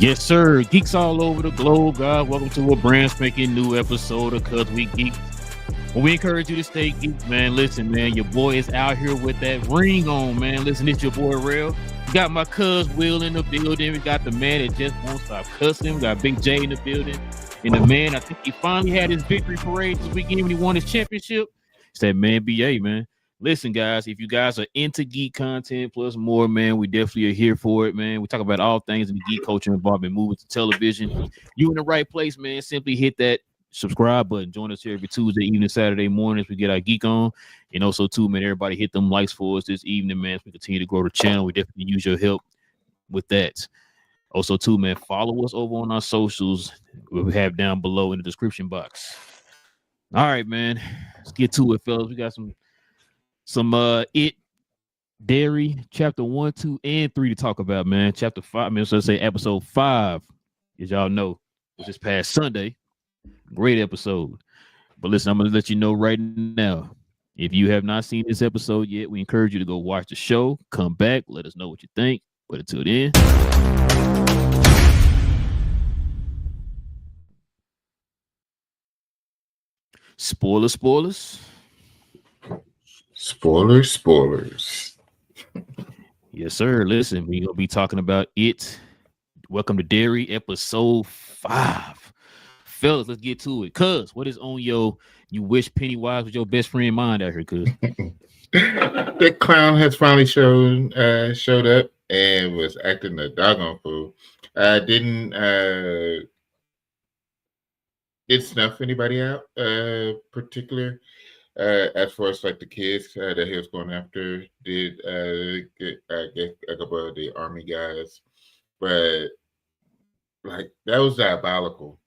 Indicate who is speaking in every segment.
Speaker 1: Yes, sir. Geeks all over the globe, guys. Welcome to a brand spanking new episode of Cuz We Geek. Well, we encourage you to stay geek, man. Listen, man, your boy is out here with that ring on, man. Listen, it's your boy Real. We got my cuz Will in the building. We got the man that just won't stop cussing. We got Big J in the building. And the man, I think he finally had his victory parade this weekend when he won his championship. It's that man BA, man. Listen, guys, if you guys are into geek content plus more, man, we definitely are here for it, man. We talk about all things in the geek culture involving movies and television. You in the right place, man. Simply hit that subscribe button. Join us here every Tuesday evening, Saturday mornings. We get our geek on. And also, too, man, everybody hit them likes for us this evening, man. As we continue to grow the channel. We definitely use your help with that. Also, too, man, follow us over on our socials. We have down below in the description box. All right, man. Let's get to it, fellas. We got some It Dairy chapter 1, 2, and 3 to talk about, man. Chapter 5, man. So let's say episode 5, as y'all know, was this past Sunday. Great episode. But listen, I'm gonna let you know right now. If you have not seen this episode yet, we encourage you to go watch the show. Come back, let us know what you think. But until then, spoilers.
Speaker 2: Spoilers.
Speaker 1: Yes, sir. Listen, we're gonna be talking about It. Welcome to Dairy, episode 5. Fellas, let's get to it. Cuz, what is on you wish Pennywise was your best friend mind out here, cuz?
Speaker 2: That clown has finally showed up and was acting a doggone fool. Didn't snuff anybody out particular. As far as like the kids that he was going after, did get a couple of the army guys, but like that was diabolical.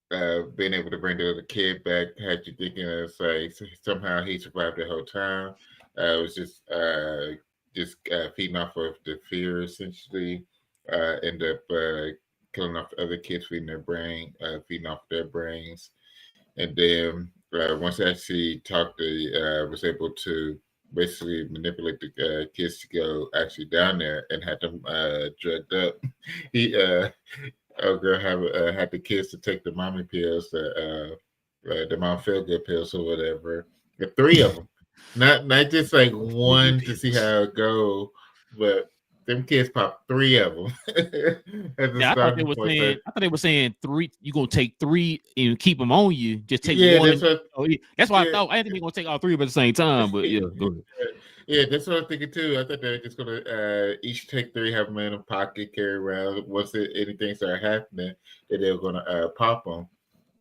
Speaker 2: Being able to bring the other kid back had you thinking it's like somehow he survived the whole time. It was just feeding off of the fear essentially. End up killing off the other kids, feeding off their brains, and then. Once I actually talked to, was able to basically manipulate the kids to go actually down there and had them drugged up. He, had the kids to take the mommy pills, the mom feel good pills or whatever. The 3 of them, not just like one to see how it go, but them kids popped 3 of them.
Speaker 1: I thought they were saying 3. You're gonna take 3 and keep them on you. Just take one. That's why I thought. I didn't think they're gonna take all 3 of them at the same time. But yeah, go ahead.
Speaker 2: Yeah, that's what I'm thinking too. I thought they were just gonna each take 3, have them in a pocket, carry around. Once anything started happening, that they were gonna pop them.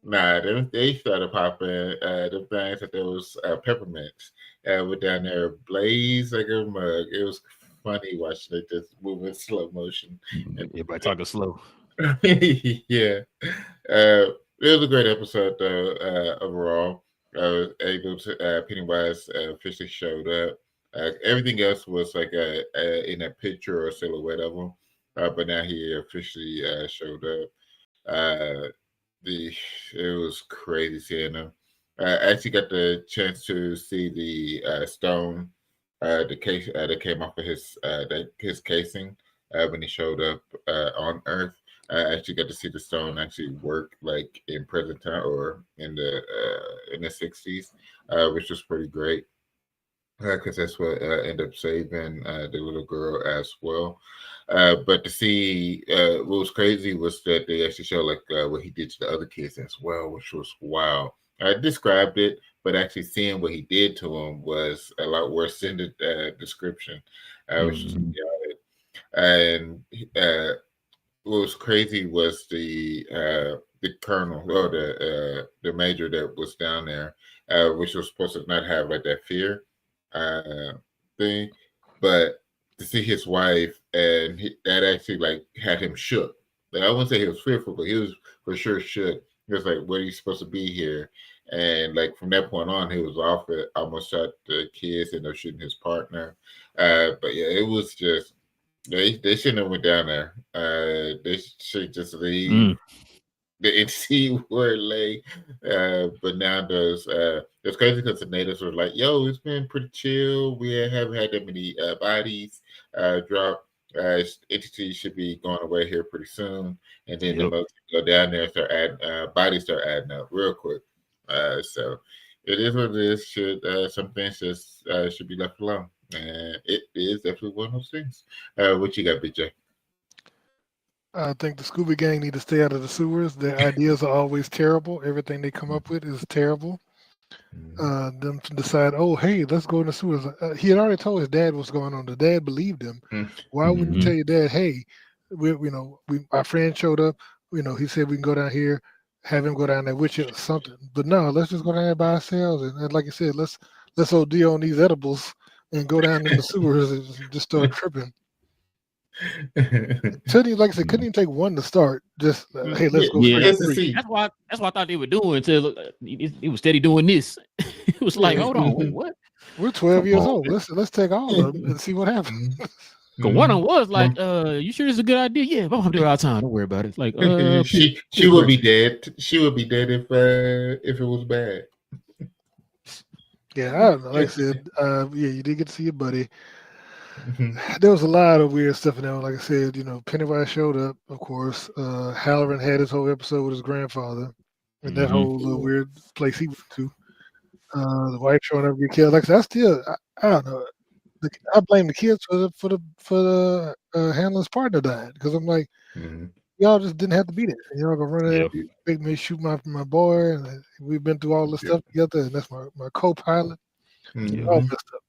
Speaker 2: Nah, they started popping the things that there was peppermints. Were down there blaze like a mug. It was funny watching it just move in slow motion.
Speaker 1: Everybody talking slow.
Speaker 2: Yeah. It was a great episode though, overall. Able to Pennywise officially showed up. Everything else was like in a picture or a silhouette of him. But now he officially showed up. It was crazy seeing him. I actually got the chance to see the stone. The case that came off of his casing when he showed up on Earth. I actually got to see the stone actually work like in present time or in the 60s, which was pretty great because that's what ended up saving the little girl as well. But to see what was crazy was that they actually showed like what he did to the other kids as well, which was wild. I described it, but actually seeing what he did to him was a lot worse than the description, which was chaotic. And what was crazy was the colonel or the major that was down there, which was supposed to not have like that fear thing, but to see his wife and that actually like had him shook. Like I wouldn't say he was fearful, but he was for sure shook. He was like, "What are you supposed to be here?" And like from that point on, he was off it. Almost shot the kids, ended up shooting his partner. But yeah, it was just they shouldn't have went down there. They should just leave the entity where it lay. But now it's crazy because the natives were like, "Yo, it's been pretty chill. We haven't had that many bodies drop." entity should be going away here pretty soon, and then the
Speaker 1: Yep.
Speaker 2: most go down there and start adding bodies start adding up real quick. So it is what it is. Some things just should be left alone, and it is definitely one of those things. What you got, BJ?
Speaker 3: I think the Scooby Gang need to stay out of the sewers. Their ideas are always terrible. Everything they come up with is terrible. Them to decide, oh, hey, let's go in the sewers. He had already told his dad what's going on. The dad believed him. Why wouldn't you tell your dad, hey, our friend showed up. He said we can go down here, have him go down there with you or something. But no, let's just go down there by ourselves. And like you said, let's OD on these edibles and go down in the sewers and just start tripping. Couldn't even take one to start. Just hey, let's go.
Speaker 1: That's why I thought they were doing until it was steady doing this. It was like, hold on, wait, what?
Speaker 3: We're 12 years old. Let's take all of them and see what happens.
Speaker 1: Cause one of them was like, you sure it's a good idea? Yeah, but I'm doing all the time. Don't worry about it. Like,
Speaker 2: she would be dead. She would be dead if it was bad.
Speaker 3: Yeah, I don't know. Like I said, you did get to see your buddy. There was a lot of weird stuff in there. Like I said, Pennywise showed up, of course. Halloran had his whole episode with his grandfather and that whole little weird place he went to. The wife showing up to get killed. Like I said, I don't know. I blame the kids for the handler's partner dying because I'm like, y'all just didn't have to be there. Y'all gonna run there, make me shoot my boy, and we've been through all this stuff together, and that's my co-pilot. All messed up.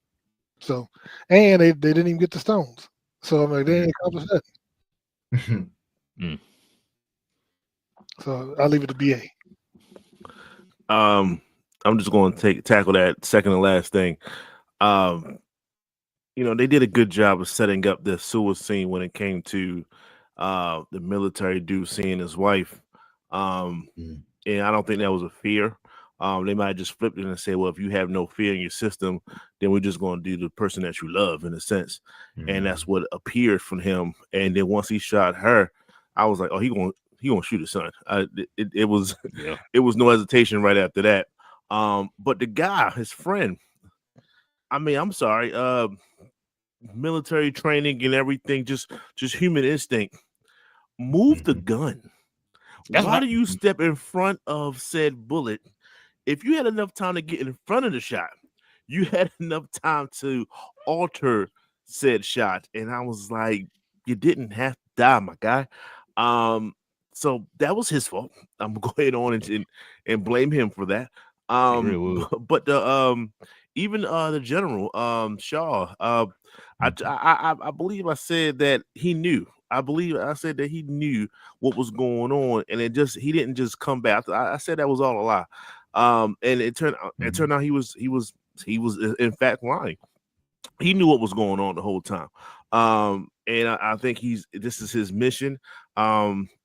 Speaker 3: So, and they didn't even get the stones. So I'm like, they didn't accomplish that. So I'll leave it to BA.
Speaker 4: I'm just going to tackle that second and last thing. They did a good job of setting up the sewer scene when it came to the military dude seeing his wife. And I don't think that was a fear. They might have just flipped it and say, well, if you have no fear in your system, then we're just going to do the person that you love in a sense. And that's what appeared from him. And then once he shot her, I was like, oh, he gonna shoot his son. It was no hesitation right after that. But the guy, his friend, I mean, I'm sorry, military training and everything, just human instinct. Move the gun. Why do you step in front of said bullet? If you had enough time to get in front of the shot, you had enough time to alter said shot. And I was like, you didn't have to die, my guy. So that was his fault. I'm gonna go ahead on and blame him for that. But the even the general Shaw, I believe I said that he knew. I believe I said that he knew what was going on, and he didn't just come back. I said that was all a lie. And it turned out he was in fact lying. He knew what was going on the whole time. And I think this is his mission.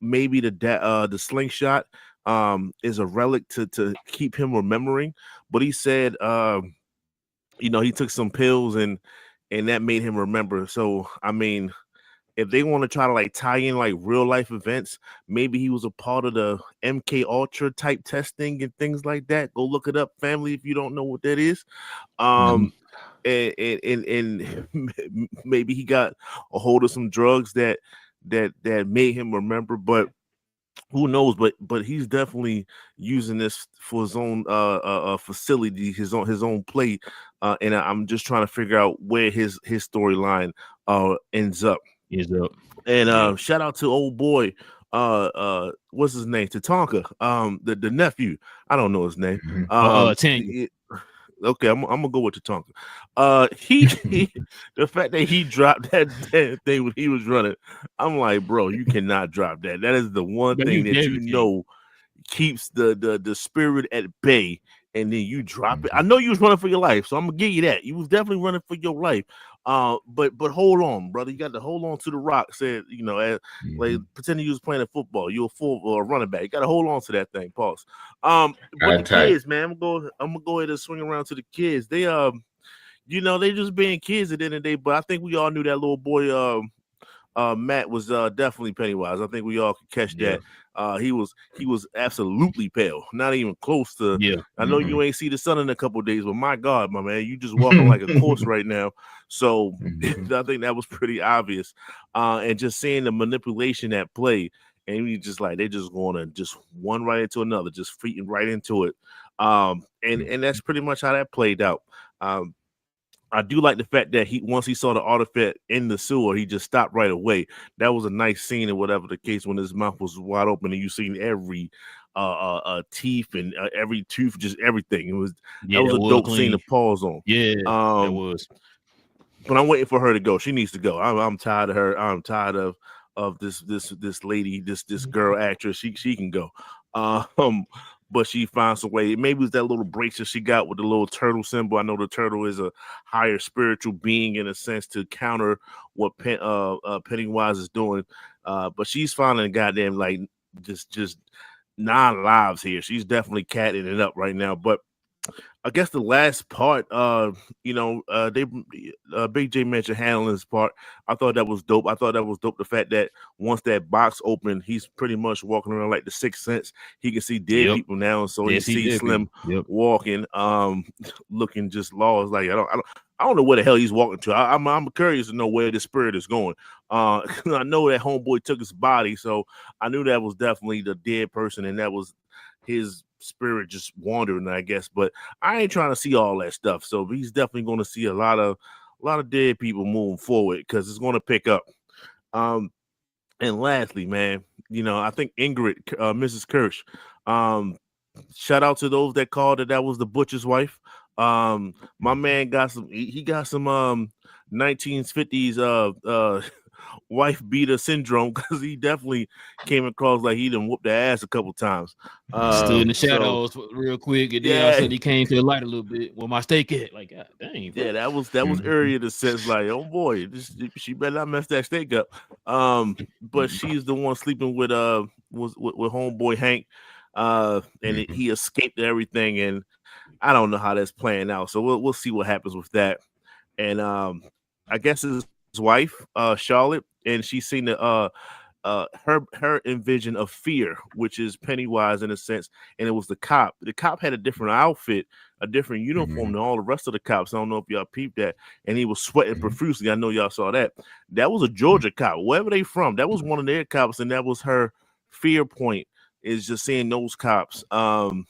Speaker 4: Maybe the slingshot is a relic to keep him remembering. But he said, he took some pills and that made him remember. So I mean, if they want to try to tie in real life events, maybe he was a part of the MK Ultra type testing and things like that. Go look it up, family, if you don't know what that is. And maybe he got a hold of some drugs that made him remember, but who knows? But he's definitely using this for his own facility, his own play, and I'm just trying to figure out where his storyline ends up. And shout out to old boy, what's his name? Tatanka, the nephew. I don't know his name.
Speaker 1: Tanya.
Speaker 4: Okay, I'm gonna go with Tatanka. He the fact that he dropped that thing when he was running, I'm like, bro, you cannot drop that. That is the one thing that keeps the spirit at bay, and then you drop it. I know you was running for your life, so I'm gonna give you that. You was definitely running for your life. But hold on, brother. You got to hold on to the rock. Said, pretend you was playing football. You're a full running back. You got to hold on to that thing. Pause. But the kids, man, I'm gonna go ahead and swing around to the kids. They they just being kids at the end of the day. But I think we all knew that little boy, Matt, was definitely Pennywise. I think we all could catch that. He was absolutely pale, not even close to.
Speaker 1: Yeah.
Speaker 4: I know you ain't see the sun in a couple of days, but my God, my man, you just walking like a corpse right now. So I think that was pretty obvious. And just seeing the manipulation at play, and you just like they're just going to just one right into another, just feeding right into it. And that's pretty much how that played out. I do like the fact that once he saw the artifact in the sewer, he just stopped right away. That was a nice scene, and whatever the case, when his mouth was wide open and you seen every teeth and every tooth, just everything. That was a dope scene to pause on.
Speaker 1: Yeah, that was.
Speaker 4: But I'm waiting for her to go. She needs to go. I'm tired of her. I'm tired of this lady, this girl actress. She can go. But she finds a way. Maybe it's that little bracelet she got with the little turtle symbol. I know the turtle is a higher spiritual being in a sense to counter what Pennywise is doing. But she's finding goddamn like just 9 lives here. She's definitely catting it up right now. But I guess the last part, Big J mentioned Hanlon's part. I thought that was dope. The fact that once that box opened, he's pretty much walking around like the Sixth Sense. He can see dead people now, and so he sees Slim walking, looking just lost. Like I don't know where the hell he's walking to. I'm curious to know where the spirit is going. I know that homeboy took his body, so I knew that was definitely the dead person, and that was his spirit just wandering, I guess. But I ain't trying to see all that stuff. So he's definitely going to see a lot of dead people moving forward because it's going to pick up. And lastly, man, I think Ingrid, Mrs. Kirsch, shout out to those that called that was the butcher's wife. My man got some 1950s wife beater syndrome because he definitely came across like he done whooped their ass a couple times.
Speaker 1: Stood in the shadows real quick, and then all of a sudden he came to the light a little bit. Well, my steak at like, God dang, bro.
Speaker 4: Yeah, that was eerie in the sense like, oh boy, she better not mess that steak up. But she's the one sleeping with homeboy Hank, and he escaped everything, and I don't know how that's playing out. So we'll see what happens with that. And I guess his wife, Charlotte, and she's seen the her envision of fear, which is Pennywise in a sense, and it was the cop. The cop had a different outfit, a different uniform than all the rest of the cops. I don't know if y'all peeped that, and he was sweating profusely. I know y'all saw that. That was a Georgia cop, wherever they from. That was one of their cops, and that was her fear point, is just seeing those cops. And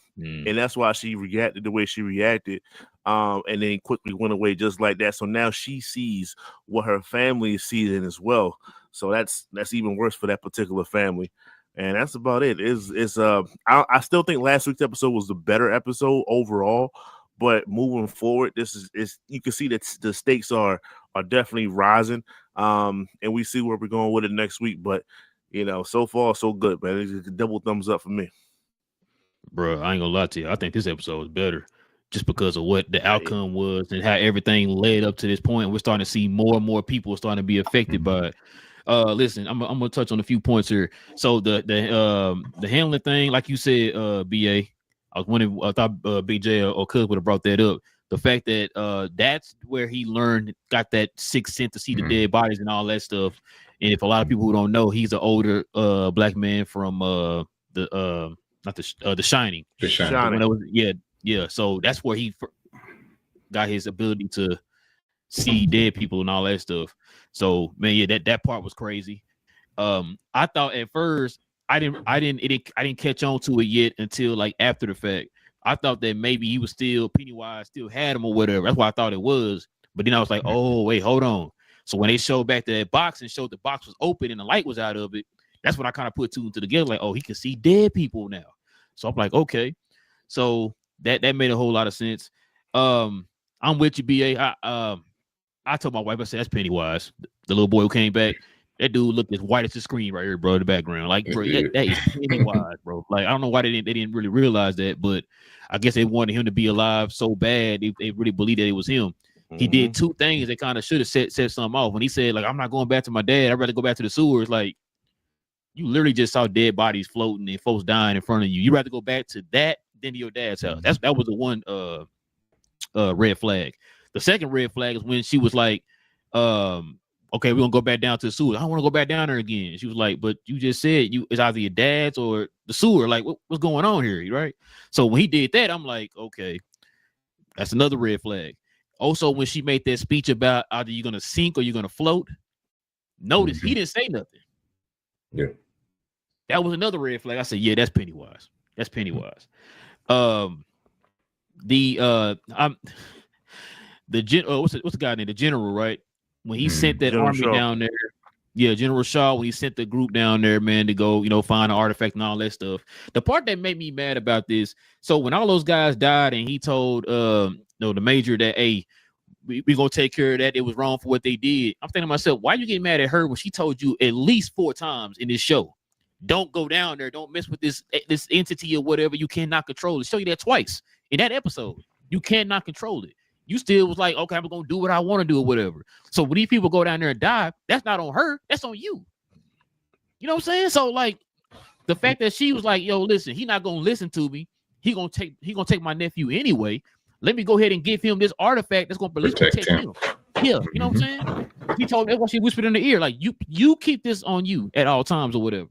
Speaker 4: that's why she reacted the way she reacted. And then quickly went away just like that. So now she sees what her family is seeing as well. So that's even worse for that particular family. And that's about it. I still think last week's episode was the better episode overall, but moving forward, this is you can see that the stakes are definitely rising. And we see where we're going with it next week. But so far so good, man. It's a double thumbs up for me.
Speaker 1: Bro, I ain't gonna lie to you. I think this episode was better just because of what the outcome was and how everything led up to this point. We're starting to see more and more people starting to be affected by it. Listen, I'm gonna touch on a few points here. So the Hamlin thing, like you said, BA, I was wondering, I thought BJ or Cuz would have brought that up. The fact that that's where he got that sixth sense to see the dead bodies and all that stuff. And if a lot of people who don't know, he's an older black man from The Shining.
Speaker 2: The Shining.
Speaker 1: Yeah. So that's where he got his ability to see dead people and all that stuff. So man, yeah, that part was crazy. I thought at first I didn't catch on to it yet until like after the fact. I thought that maybe he was Pennywise still had him or whatever. That's what I thought it was. But then I was like, oh wait, hold on. So when they showed back to that box and showed the box was open and the light was out of it, that's when I kind of put two and two together. Like, oh, he can see dead people now. So I'm like, okay. So that made a whole lot of sense. I'm with you, BA. I told my wife, I said, that's Pennywise, the little boy who came back. That dude looked as white as the screen right here, bro, in the background. Like, bro, that is Pennywise, bro. Like, I don't know why they didn't really realize that, but I guess they wanted him to be alive so bad. They really believed that it was him. He did two things that kind of should have set something off. When he said, like, I'm not going back to my dad, I'd rather go back to the sewers. Like, you literally just saw dead bodies floating and folks dying in front of you. You'd rather go back to that than to your dad's house. That was the one red flag. The second red flag is when she was like, okay, we're gonna go back down to the sewer. I don't want to go back down there again. She was like, but you just said it's either your dad's or the sewer. Like, what's going on here, right? So when he did that, I'm like, okay, that's another red flag. Also, when she made that speech about either you're gonna sink or you're gonna float, notice he didn't say nothing.
Speaker 2: Yeah,
Speaker 1: that was another red flag. I said, yeah, that's Pennywise. That's Pennywise. What's the guy named the general, right? When he sent that
Speaker 4: General
Speaker 1: army
Speaker 4: Shaw.
Speaker 1: down there, yeah, General Shaw, when he sent the group down there, man, to go, find an artifact and all that stuff. The part that made me mad about this, so when all those guys died and he told the major that, hey, we gonna take care of that, it was wrong for what they did. I'm thinking to myself, why you get mad at her when she told you at least 4 times in this show, don't go down there, don't mess with this entity or whatever, you cannot control it. Show you that twice in that episode. You cannot control it. You still was like, okay, I'm gonna do what I want to do or whatever. So when these people go down there and die, that's not on her, that's on you. You know what I'm saying? So like the fact that she was like, yo, listen, he not gonna listen to me. He gonna take my nephew anyway. Let me go ahead and give him this artifact that's gonna at least protect him. Yeah, you know what I'm saying? He told me, that's why she whispered in the ear, like, you keep this on you at all times or whatever.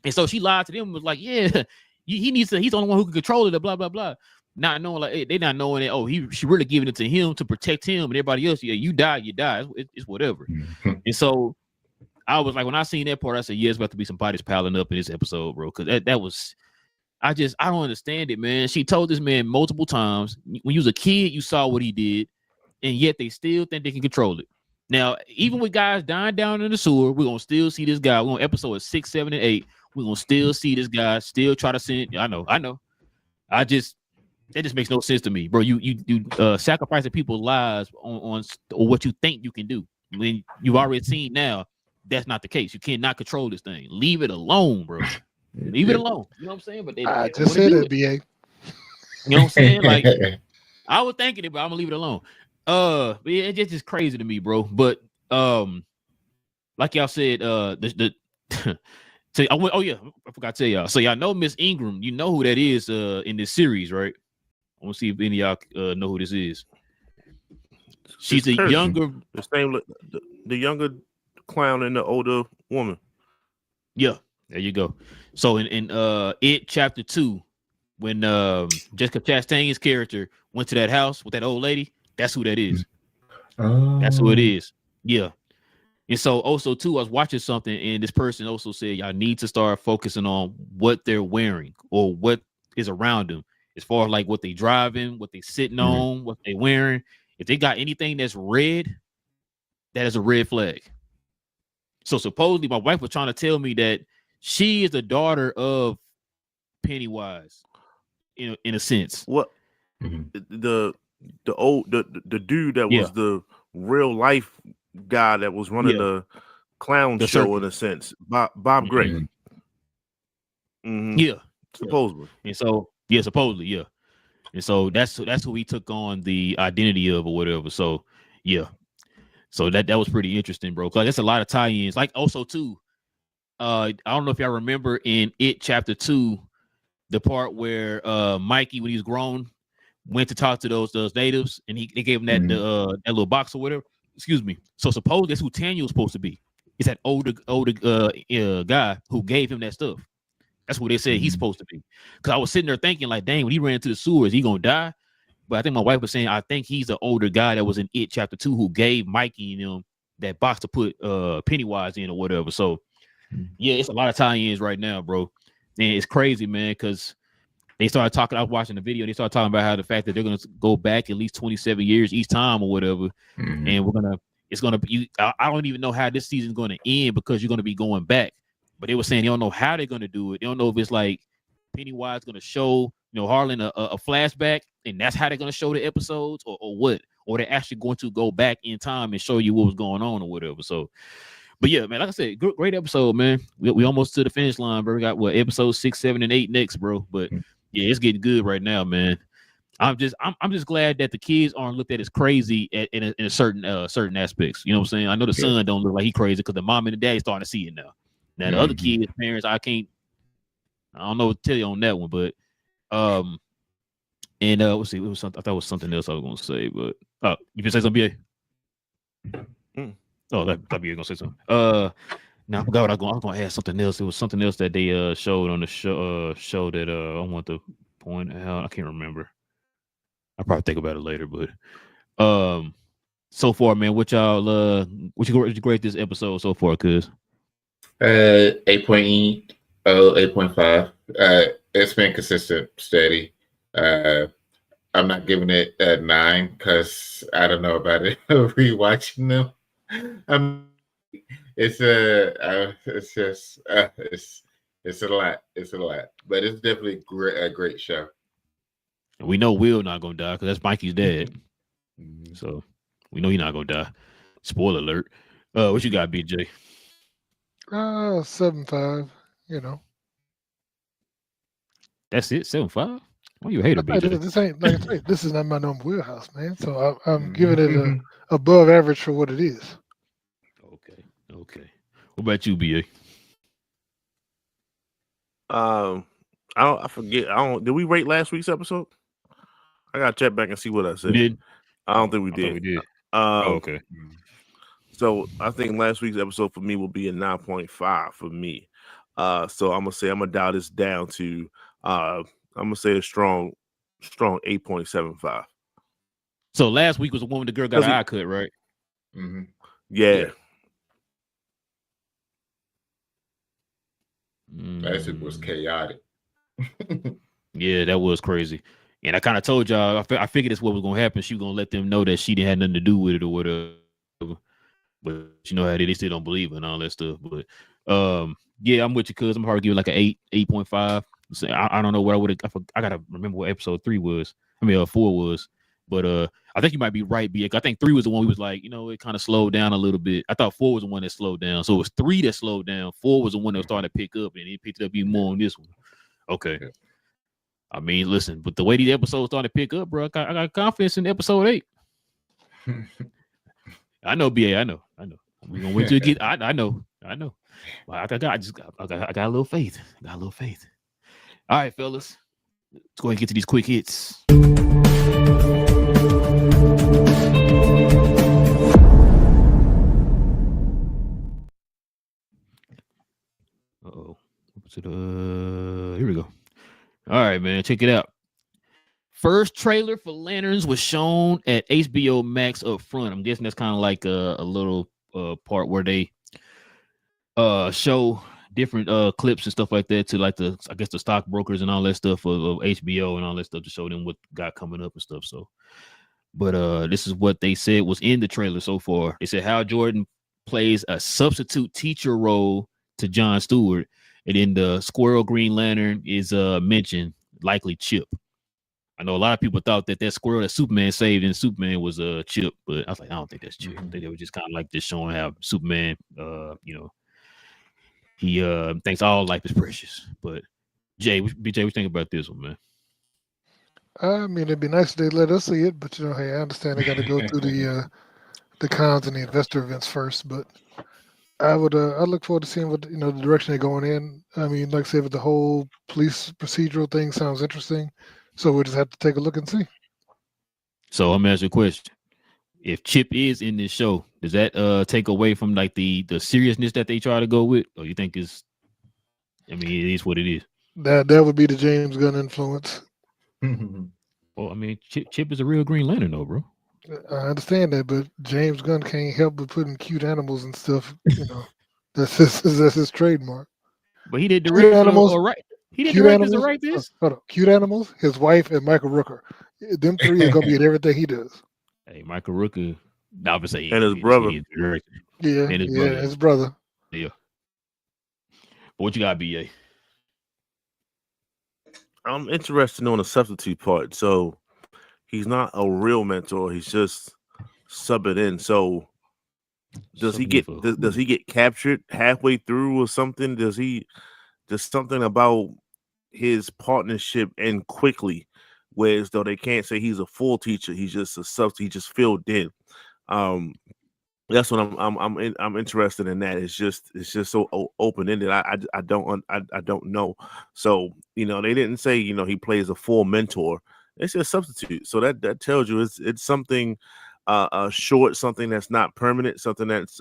Speaker 1: And so she lied to them and was like, yeah, he's the only one who can control it, blah, blah, blah. Not knowing, like, they not knowing that, she really giving it to him to protect him and everybody else. Yeah, you die. It's whatever. And so I was like, when I seen that part, I said, yeah, it's about to be some bodies piling up in this episode, bro. Because that was, I don't understand it, man. She told this man multiple times, when you was a kid, you saw what he did, and yet they still think they can control it. Now, even with guys dying down in the sewer, we're going to still see this guy. We're on episode 6, 7, and 8. We're going to still see this guy, still try to send. I know. That just makes no sense to me, bro. You sacrificing people's lives on what you think you can do. When you've already seen now, that's not the case. You cannot control this thing. Leave it alone, bro. Leave it alone. You know what I'm saying? But
Speaker 3: I just said that, BA.
Speaker 1: You know what I'm saying? Like, I was thinking it, but I'm gonna leave it alone. But yeah, it's just crazy to me, bro. But like y'all said, I forgot to tell y'all. So y'all know Miss Ingram. You know who that is in this series, right? I want to see if any of y'all know who this is. She's a younger,
Speaker 4: the younger clown and the older woman.
Speaker 1: Yeah, there you go. So in It Chapter 2, when Jessica Chastain's character went to that house with that old lady, that's who that is. That's who it is. Yeah. And so also too, I was watching something and this person also said y'all need to start focusing on what they're wearing or what is around them, as far as like what they driving, what they sitting on, what they wearing. If they got anything that's red, that is a red flag. So supposedly my wife was trying to tell me that she is the daughter of Pennywise, in a sense.
Speaker 4: What the dude that was the real life guy that was running the clown show circuit. In a sense, Bob Gray. Yeah, supposedly.
Speaker 1: And so supposedly, yeah. And so that's who he took on the identity of or whatever. So yeah. So that was pretty interesting, bro. Cause that's a lot of tie-ins. Like also too, I don't know if y'all remember in It Chapter 2, the part where Mikey, when he was grown, went to talk to those natives, and they gave him that that little box or whatever. Excuse me. So supposedly that's who Tanya was supposed to be. It's that older guy who gave him that stuff. That's what they said he's supposed to be. Because I was sitting there thinking, like, dang, when he ran into the sewer, is he gonna die? But I think my wife was saying, I think he's the older guy that was in It Chapter 2 who gave Mikey and them that box to put Pennywise in or whatever. So yeah, it's a lot of tie-ins right now, bro. And it's crazy, man, because they started talking. I was watching the video. They started talking about how the fact that they're gonna go back at least 27 years each time or whatever, and it's gonna be. I don't even know how this season's gonna end because you're gonna be going back. But they were saying they don't know how they're gonna do it. They don't know if it's like Pennywise gonna show Harlan a flashback, and that's how they're gonna show the episodes, or what, or they're actually going to go back in time and show you what was going on or whatever. So. But yeah, man, like I said, great episode, man. We almost to the finish line, bro. We got episode 6, 7, and 8 next, bro. But yeah, it's getting good right now, man. I'm just glad that the kids aren't looked at as crazy in a certain aspects. You know what I'm saying? I know the son don't look like he crazy because the mom and the dad starting to see it now. Now the other kids, parents, I don't know what to tell you on that one, but let's see, it was something. I thought it was something else I was gonna say, but you can say something, BA? Oh, that'd be gonna say something. Now I forgot what I was gonna ask something else. It was something else that they showed on the show that I want to point out. I can't remember. I'll probably think about it later, but so far, man, what you grade this episode so far, cuz?
Speaker 2: 8.8, 8.5. It's been consistent, steady. I'm not giving it a 9 because I don't know about it. Rewatching them, it's just it's a lot. It's a lot, but it's definitely a great show.
Speaker 1: And we know Will not gonna die because that's Mikey's dad. So we know he's not gonna die. Spoiler alert. What you got, BJ?
Speaker 3: 7.5. You know.
Speaker 1: That's it. 7.5. Why you a hater, BJ?
Speaker 3: This ain't like I say, this is not my normal wheelhouse, man. So I'm giving it a above average for what it is.
Speaker 1: Okay. What about you, BA?
Speaker 4: I forget. Did we rate last week's episode? I gotta check back and see what I said.
Speaker 1: We did?
Speaker 4: I don't think we did.
Speaker 1: Okay.
Speaker 4: So I think last week's episode for me will be a 9.5 for me. So I'm gonna dial this down to I'm gonna say a strong 8.75.
Speaker 1: So last week was the one with the girl got an eye cut, right?
Speaker 2: Mm-hmm.
Speaker 4: Yeah.
Speaker 2: Last week was chaotic.
Speaker 1: Yeah, that was crazy. And I kind of told y'all, I figured that's what was going to happen. She was going to let them know that she didn't have nothing to do with it or whatever. But you know how they still don't believe it and all that stuff. But yeah, I'm with you, cuz I'm hard to give it like an 8.5. So I don't know what I would have. I got to remember what episode 4 was. But I think you might be right, B. I think 3 was the one we was like, it kind of slowed down a little bit. I thought 4 was the one that slowed down. So it was 3 that slowed down. 4 was the one that was starting to pick up, and it picked it up even more on this one. Okay. I mean, listen, but the way these episodes started to pick up, bro, I got confidence in episode 8. I know, BA. I know. We're gonna wait till you get. I know. Well, I got a little faith. All right, fellas, let's go ahead and get to these quick hits. Uh-oh. Here we go. All right, man. Check it out. First trailer for Lanterns was shown at HBO Max up front. I'm guessing that's kind of like a little part where they show different clips and stuff like that to like the stockbrokers and all that stuff of HBO and all that stuff to show them what got coming up and stuff. So, but this is what they said was in the trailer so far. They said Hal Jordan plays a substitute teacher role to Jon Stewart, and then the Squirrel Green Lantern is mentioned, likely Chip. I know a lot of people thought that squirrel that Superman saved in Superman was Chip, but I was like, I don't think that's Chip. I think they were just kind of like just showing how Superman, he thinks all life is precious. But BJ, what you think about this one, man?
Speaker 3: I mean, it'd be nice if they let us see it, but hey, I understand they got to go through the cons and the investor events first. But I look forward to seeing what the direction they're going in. I mean, like I said, with the whole police procedural thing sounds interesting. So we'll just have to take a look and see.
Speaker 1: So I'm gonna ask you a question. If Chip is in this show, does that take away from like the seriousness that they try to go with? Or you think it is what it is?
Speaker 3: That would be the James Gunn influence.
Speaker 1: Well, I mean, Chip is a real Green Lantern though, bro.
Speaker 3: I understand that, but James Gunn can't help but putting cute animals and stuff, That's his trademark.
Speaker 1: But he did direct animals, right? He didn't direct to write this.
Speaker 3: Hold on. Cute Animals, his wife, and Michael Rooker. Them 3 are gonna be in everything he does.
Speaker 1: Hey, Michael Rooker, obviously,
Speaker 4: and his brother.
Speaker 3: Yeah, his brother.
Speaker 1: Yeah. But what you got, BA?
Speaker 4: I'm interested on the substitute part. So he's not a real mentor. He's just subbing in. So does he get captured halfway through or something? Does something about his partnership end quickly, whereas though they can't say he's a full teacher, he's just a substitute. He just filled in. That's what I'm interested in. That it's just so open ended. I don't know. So they didn't say he plays a full mentor. It's just a substitute. So that tells you it's something short, something that's not permanent, something that's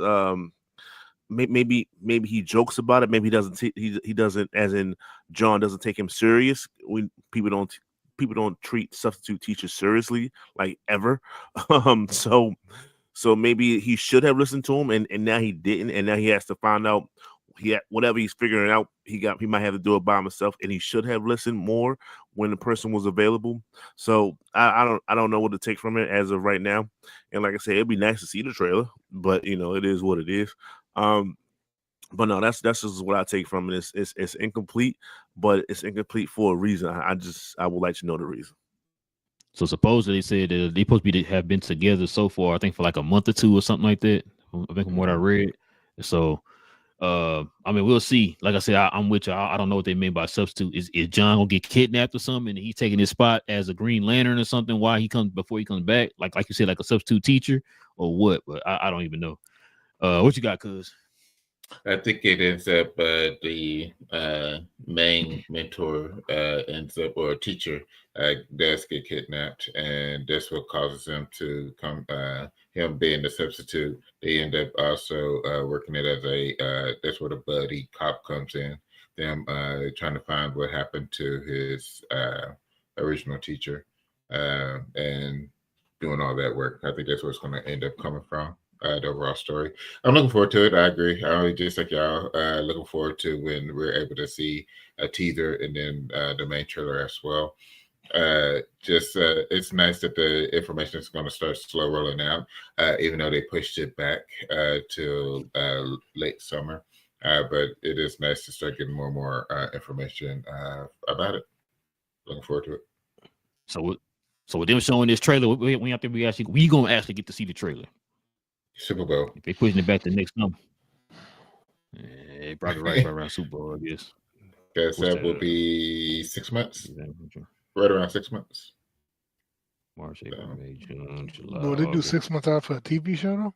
Speaker 4: maybe he jokes about it, maybe he doesn't he doesn't, as in John doesn't take him serious. People don't treat substitute teachers seriously, like, ever. So maybe he should have listened to him, and now he didn't, and now he has to find out whatever he's figuring out, he might have to do it by himself, and he should have listened more when the person was available. So I don't know what to take from it as of right now. And like I said, it'd be nice to see the trailer, but it is what it is. But no, that's just what I take from it. It's incomplete, but it's incomplete for a reason. I would like to know the reason.
Speaker 1: So supposedly they said that they supposed to have been together so far, I think for like a month or two or something like that. I think from what I read. So, I mean, we'll see. Like I said, I'm with you. I don't know what they mean by substitute. Is John gonna get kidnapped or something, and he's taking his spot as a Green Lantern or something? Before he comes back? Like you said, like a substitute teacher or what? But I don't even know. What you got, cuz?
Speaker 2: I think it ends up the main mentor ends up, or teacher does get kidnapped, and that's what causes him to come. Him being the substitute, they end up also working it as that's where the buddy cop comes in. Them trying to find what happened to his original teacher, and doing all that work. I think that's where it's going to end up coming from. The overall story. I'm looking forward to it. I agree. I just like y'all looking forward to when we're able to see a teaser and then the main trailer as well. It's nice that the information is going to start slow rolling out, even though they pushed it back till late summer. But it is nice to start getting more and more information about it. Looking forward to it.
Speaker 1: So with them showing this trailer, we gonna actually get to see the trailer.
Speaker 2: Super Bowl.
Speaker 1: If they pushing it back to next month, probably right around Super Bowl, I guess.
Speaker 2: Guess that will be 6 months. Right around 6 months.
Speaker 1: March, April, May, June, July.
Speaker 3: Will they do 6 months out for a TV show though?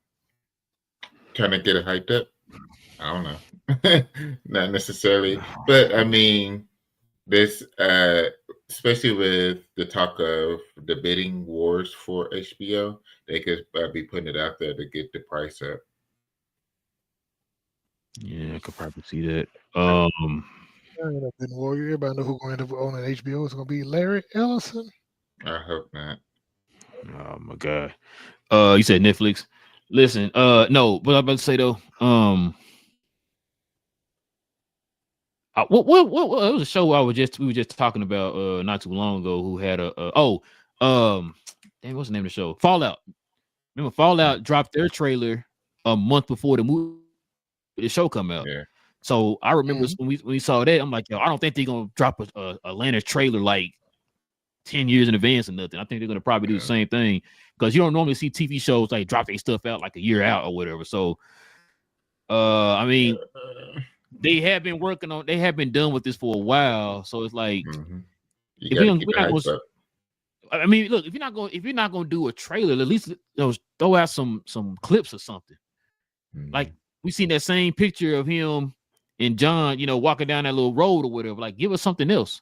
Speaker 2: Trying to get it hyped up. I don't know. Not necessarily, but I mean, this especially with the talk of the bidding wars for HBO, they could be putting it out there to get the price up.
Speaker 1: Yeah, I could probably see that.
Speaker 3: Everybody know who's going to end up owning HBO. It's going to be Larry Ellison.
Speaker 2: I hope not.
Speaker 1: Oh my God. You said Netflix. Listen, no, but I'm about to say though, what it was a show we were just talking about not too long ago, who had damn, what's the name of the show? Fallout. Remember Fallout dropped their trailer a month before the show come out.
Speaker 2: Yeah.
Speaker 1: So I remember when we saw that, I'm like, yo, I don't think they're gonna drop a Atlanta trailer like 10 years in advance or nothing. I think they're gonna probably do the same thing, because you don't normally see TV shows like drop their stuff out like a year out or whatever. So I mean, they have been done with this for a while. So it's like, I mean, look, if you're not gonna do a trailer, at least throw out some clips or something. Like we seen that same picture of him and John, walking down that little road or whatever. Like, give us something else,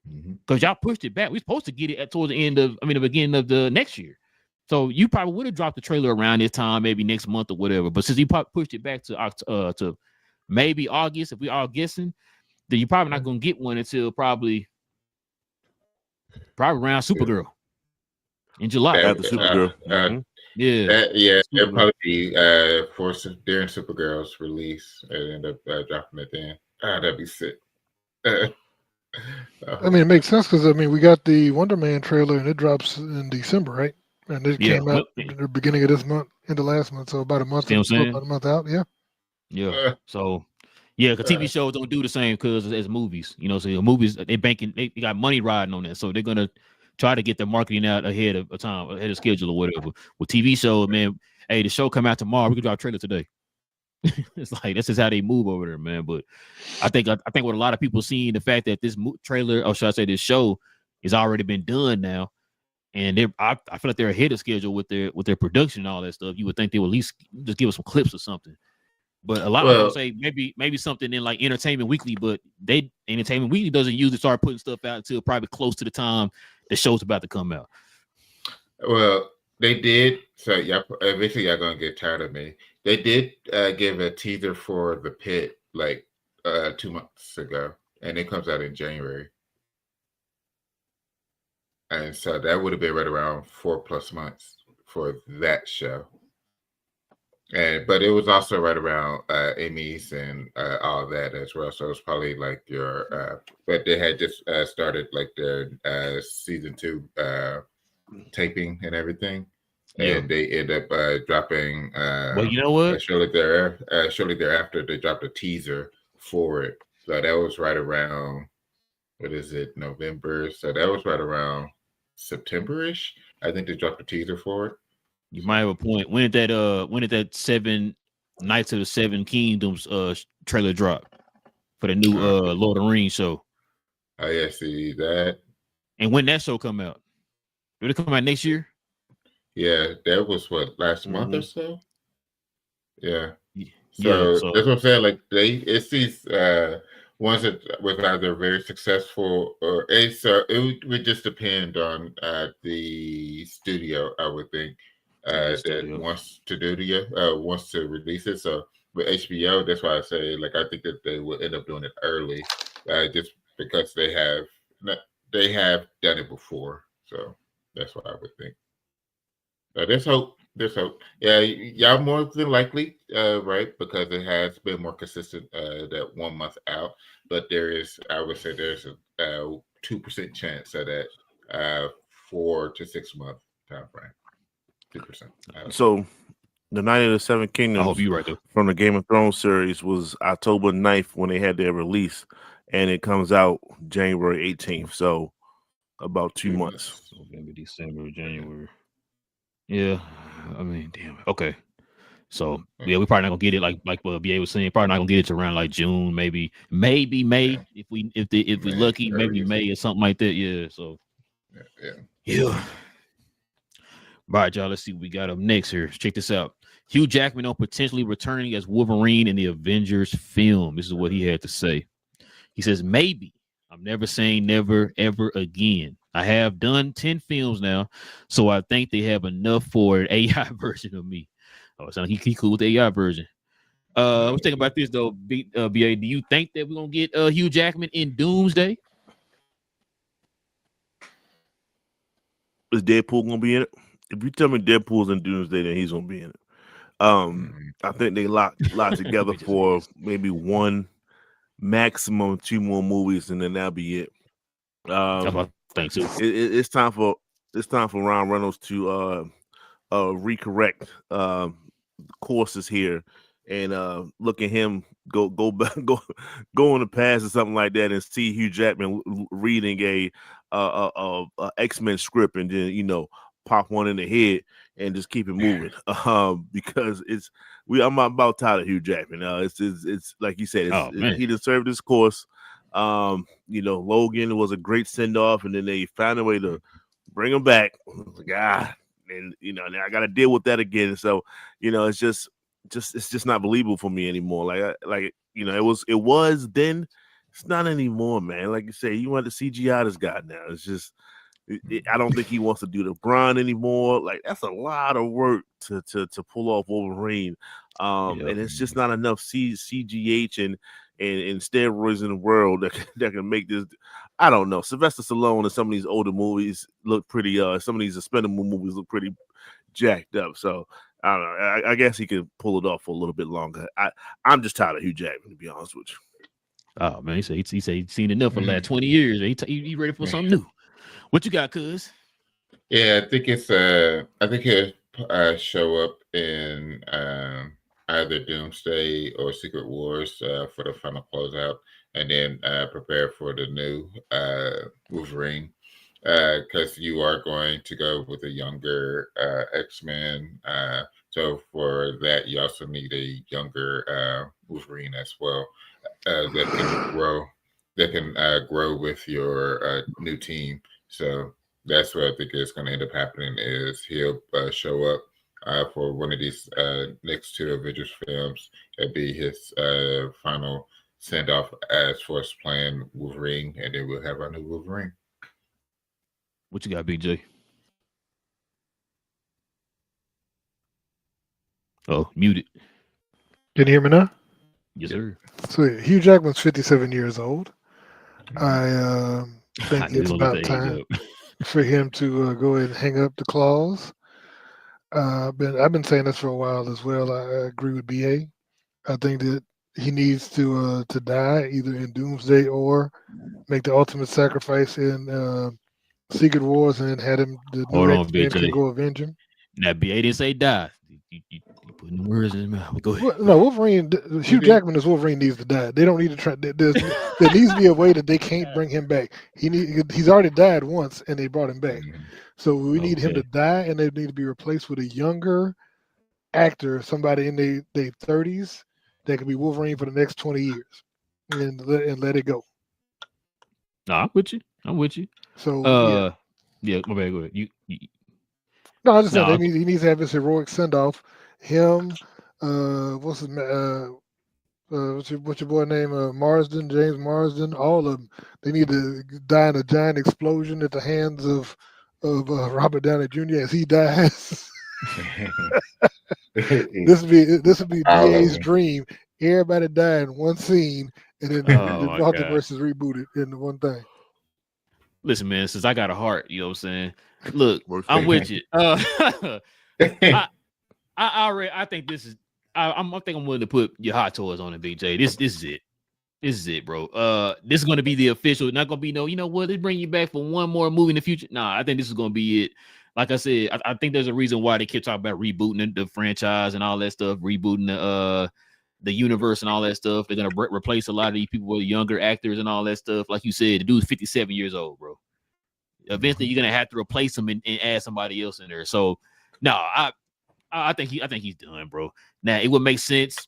Speaker 1: because y'all pushed it back. We're supposed to get it towards the beginning of the next year. So you probably would have dropped the trailer around this time, maybe next month or whatever. But since you pushed it back to maybe August, if we are guessing, then you're probably not gonna get one until probably around Supergirl in July.
Speaker 4: After Supergirl.
Speaker 2: It'll probably be during Supergirl's release and end up dropping it then. That'd be sick.
Speaker 3: I mean, it makes sense because we got the Wonder Man trailer and it drops in December, right? And it came out in the beginning of this month, into last month, so about a month. About a month out,
Speaker 1: yeah. So because TV shows don't do the same because as movies, so the movies they got money riding on that, so they're gonna try to get their marketing out ahead of time, ahead of schedule or whatever. With TV shows, man, hey, the show come out tomorrow, we can drop a trailer today. It's like that's just how they move over there, man. But I think what a lot of people seeing, the fact that this trailer, or should I say this show, has already been done now, and I feel like they're ahead of schedule with their production and all that stuff. You would think they would at least just give us some clips or something. But a lot of people say maybe something in like Entertainment Weekly, but Entertainment Weekly doesn't usually start putting stuff out until probably close to the time the show's about to come out.
Speaker 2: Well, They did. So y'all eventually y'all gonna get tired of me. They did give a teaser for The Pit like 2 months ago, and it comes out in January. And so that would have been right around 4+ months for that show. But it was also right around Emmys and all that as well. So it's probably like your but they had just started like their season 2 taping and everything. And they end up dropping
Speaker 1: well, you know what?
Speaker 2: shortly thereafter they dropped a teaser for it. So that was right around, what is it, November? So that was right around September-ish. I think they dropped a teaser for it.
Speaker 1: You might have a point. When did that 7 Knights of the Seven Kingdoms trailer drop for the new Lord of the Rings show?
Speaker 2: Oh yeah, see that.
Speaker 1: And when that show come out? Will it come out next year?
Speaker 2: Yeah, that was what, last month or so? Yeah.
Speaker 1: So
Speaker 2: that's what I'm saying. Like it's these ones that was either very successful or it would just depend on the studio, I would think, that wants to release it. So with HBO, that's why I say, like, I think that they will end up doing it early, just because they have done it before. So that's what I would think. There's hope. There's hope. Yeah, y'all more than likely, right? Because it has been more consistent that 1 month out. But I would say there's a 2% chance of that 4 to 6 month time frame. 2%.
Speaker 4: So the Night of the Seven Kingdoms,
Speaker 1: I hope you're right, though,
Speaker 4: from the Game of Thrones series was October 9th when they had their release, and it comes out January 18th. So about 2 months.
Speaker 1: November, December, January. Yeah, I mean, damn. Okay, so yeah, we probably not gonna get it like what BA was saying. Probably not gonna get it to around like June, maybe May.
Speaker 2: Yeah.
Speaker 1: If we lucky, maybe May or something like that. Yeah. So yeah. All right, y'all. Let's see what we got up next here. Check this out. Hugh Jackman on potentially returning as Wolverine in the Avengers film. This is what he had to say. He says, "Maybe. I'm never saying never, ever again. I have done 10 films now, so I think they have enough for an AI version of me." Oh, so he cool with the AI version. Let's think about this though. BA, do you think that we're gonna get Hugh Jackman in Doomsday?
Speaker 4: Is Deadpool gonna be in it? If you tell me Deadpool's in Doomsday, then he's gonna be in it. I think they locked together for maybe 1, maximum 2 more movies, and then that'll be it. It's time for Ryan Reynolds to recorrect courses here, and look at him go back go in the past or something like that, and see Hugh Jackman reading a X-Men script, and then pop one in the head and just keep it moving. Because I'm about tired of Hugh Jackman. It's like you said, he deserved his course. Logan was a great send off, and then they found a way to bring him back. And now I got to deal with that again. So it's just not believable for me anymore. It was then. It's not anymore, man. Like you say, you want to CGI this guy now. It's just. I don't think he wants to do the grind anymore. Like, that's a lot of work to pull off Wolverine, and it's just not enough CGH and steroids in the world that can make this. I don't know. Sylvester Stallone in some of these older movies look pretty. Some of these expendable movies look pretty jacked up. So I don't know. I guess he could pull it off for a little bit longer. I'm just tired of Hugh Jackman, to be honest with you.
Speaker 1: Oh man, he said he's seen enough for the last 20 years. He ready for something new. What you got, cuz?
Speaker 2: Yeah, I think he'll show up in either Doomsday or Secret Wars for the final closeout, and then prepare for the new Wolverine, because you are going to go with a younger X-Men. So for that, you also need a younger Wolverine as well, that can grow with your new team. So that's what I think is going to end up happening, is he'll show up for one of these next 2 Avengers films. It'll be his final send-off as far as playing Wolverine, and then we'll have our new Wolverine.
Speaker 1: What you got, BJ? Oh, muted.
Speaker 3: Can you hear me now?
Speaker 1: Yes, sir.
Speaker 3: So Hugh Jackman's 57 years old. I think
Speaker 1: I knew
Speaker 3: it's
Speaker 1: he gonna look
Speaker 3: about
Speaker 1: the age
Speaker 3: time
Speaker 1: up.
Speaker 3: for him to go ahead and hang up the claws. I've been saying this for a while as well. I agree with BA. I think that he needs to die either in Doomsday or make the ultimate sacrifice in Secret Wars, and then had him the
Speaker 1: Hold
Speaker 3: new
Speaker 1: on,
Speaker 3: X-Men can
Speaker 1: BJ.
Speaker 3: go avenge him.
Speaker 1: Now, BA didn't say die. You putting words in his mouth. Go ahead.
Speaker 3: No, Wolverine. Hugh Jackman as Wolverine needs to die. They don't need to try. There needs to be a way that they can't bring him back. He's already died once, and they brought him back. So we need him to die, and they need to be replaced with a younger actor, somebody in their 30s that could be Wolverine for the next 20 years, and let it go.
Speaker 1: No, I'm with you.
Speaker 3: So
Speaker 1: yeah, my bad. Go ahead. You
Speaker 3: no, I just said he needs to have his heroic send off. Him, what's your boy name? Marsden, James Marsden. All of them. They need to die in a giant explosion at the hands of Robert Downey Jr. as he dies. This would be DA's dream. Everybody die in one scene, and then the multiverse is rebooted in one thing.
Speaker 1: Listen, man, since I got a heart, you know what I'm saying? Look, I'm with you. I think this is I think I'm willing to put your hot toys on it, BJ. This is it. This is it, bro. This is gonna be the official, not gonna be no, you know what, let's bring you back for one more movie in the future. Nah, I think this is gonna be it. Like I said, I think there's a reason why they keep talking about rebooting the franchise and all that stuff, rebooting the universe and all that stuff. They're gonna replace a lot of these people with younger actors and all that stuff. Like you said, the dude's 57 years old, bro. Eventually, you're gonna have to replace him and add somebody else in there. So, no, I think he's done, bro. Now it would make sense.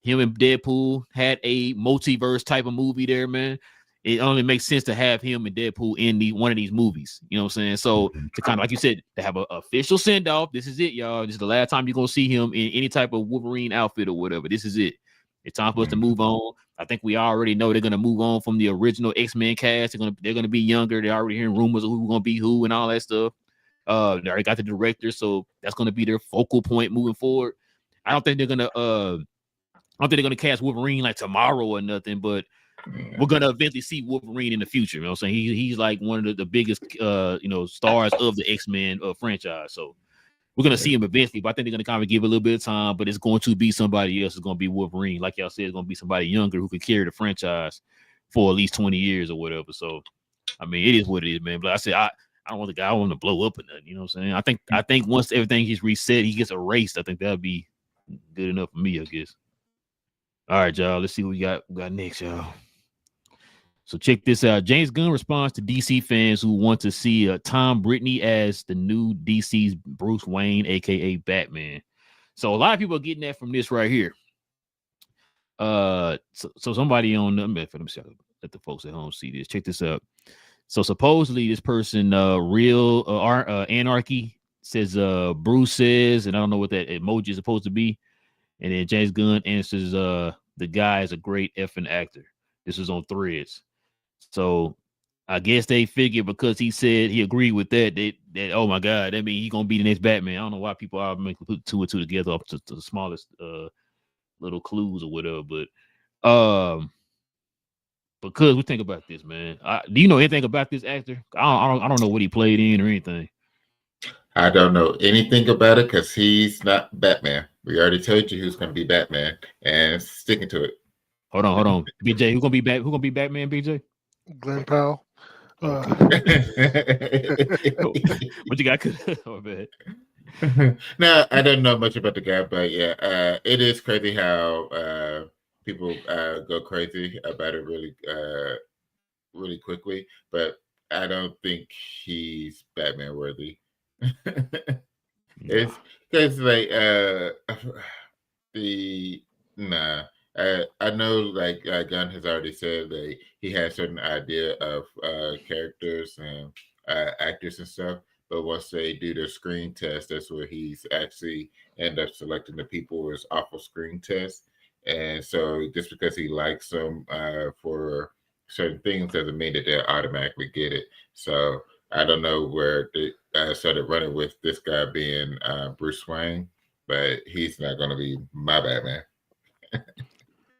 Speaker 1: Him and Deadpool had a multiverse type of movie there, man. It only makes sense to have him and Deadpool in one of these movies. You know what I'm saying? So to kind of, like you said, to have an official send off. This is it, y'all. This is the last time you're gonna see him in any type of Wolverine outfit or whatever. This is it. It's time for us to move on. I think we already know they're gonna move on from the original X-Men cast. They're gonna be younger. They're already hearing rumors of who's gonna be who and all that stuff. They already got the director, so that's gonna be their focal point moving forward. I don't think they're gonna cast Wolverine like tomorrow or nothing, but we're gonna eventually see Wolverine in the future. You know what I'm saying? He's like one of the biggest stars of the X-Men franchise. So we're gonna see him eventually, but I think they're gonna kind of give it a little bit of time, but it's going to be somebody else. It's gonna be Wolverine. Like y'all said, it's gonna be somebody younger who can carry the franchise for at least 20 years or whatever. So I mean, it is what it is, man. But like I said, I don't want the guy to blow up or nothing. You know what I'm saying? I think once everything gets reset, he gets erased. I think that'll be good enough for me, I guess. All right, y'all. Let's see what we got next, y'all. So check this out. James Gunn responds to DC fans who want to see Tom Brittney as the new DC's Bruce Wayne, aka Batman. So a lot of people are getting that from this right here. So somebody on let me see, let the folks at home see this. Check this out. So supposedly this person, real Anarchy says Bruce says, and I don't know what that emoji is supposed to be. And then James Gunn answers, the guy is a great effing actor. This is on Threads. So I guess they figured because he said he agreed with that oh my God, that means he's gonna be the next Batman. I don't know why people are making put two and two together up to the smallest little clues or whatever, but because we think about this, man. Do you know anything about this actor? I don't know what he played in or anything.
Speaker 2: I don't know anything about it because he's not Batman. We already told you who's going to be Batman, and sticking to it.
Speaker 1: Hold on, BJ. Who's gonna be Batman? BJ?
Speaker 3: Glenn Powell.
Speaker 1: What you got? Oh, man.
Speaker 2: No, I don't know much about the guy, but yeah, it is crazy how people go crazy about it really quickly. But I don't think he's Batman worthy. It's because like I know like Gunn has already said that he has certain idea of characters and actors and stuff, but once they do their screen test, that's where he's actually end up selecting the people with his awful screen test. And so just because he likes them for certain things doesn't mean that they'll automatically get it. So I don't know where they started running with this guy being Bruce Wayne, but he's not going to be my Batman.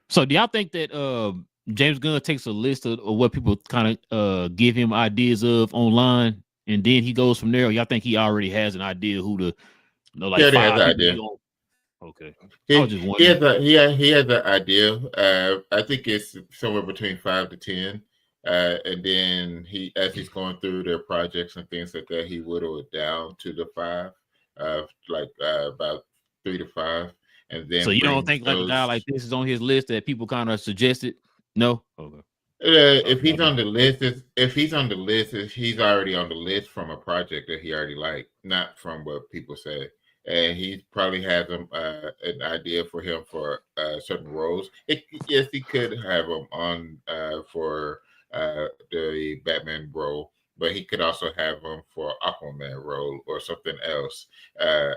Speaker 1: So do y'all think that James Gunn takes a list of what people kind of give him ideas of online, and then he goes from there? Or y'all think he already has an idea who to, like
Speaker 2: He already has
Speaker 1: 5
Speaker 2: an
Speaker 1: people he
Speaker 2: idea.
Speaker 1: gonna... Okay, I
Speaker 2: He,
Speaker 1: was just
Speaker 2: he
Speaker 1: wondering.
Speaker 2: he has an idea. I think it's somewhere between 5 to 10. And then as he's going through their projects and things like that, he whittle it down to the 5, about 3 to 5, and then
Speaker 1: So you don't
Speaker 2: brings
Speaker 1: think like a
Speaker 2: those.
Speaker 1: guy like this is on his list that people kind of suggested? No. Okay.
Speaker 2: If he's on the list, he's already on the list from a project that he already liked, not from what people say. And he probably has an idea for him for certain roles. Yes, he could have him on for the Batman role, but he could also have him for Aquaman role or something else.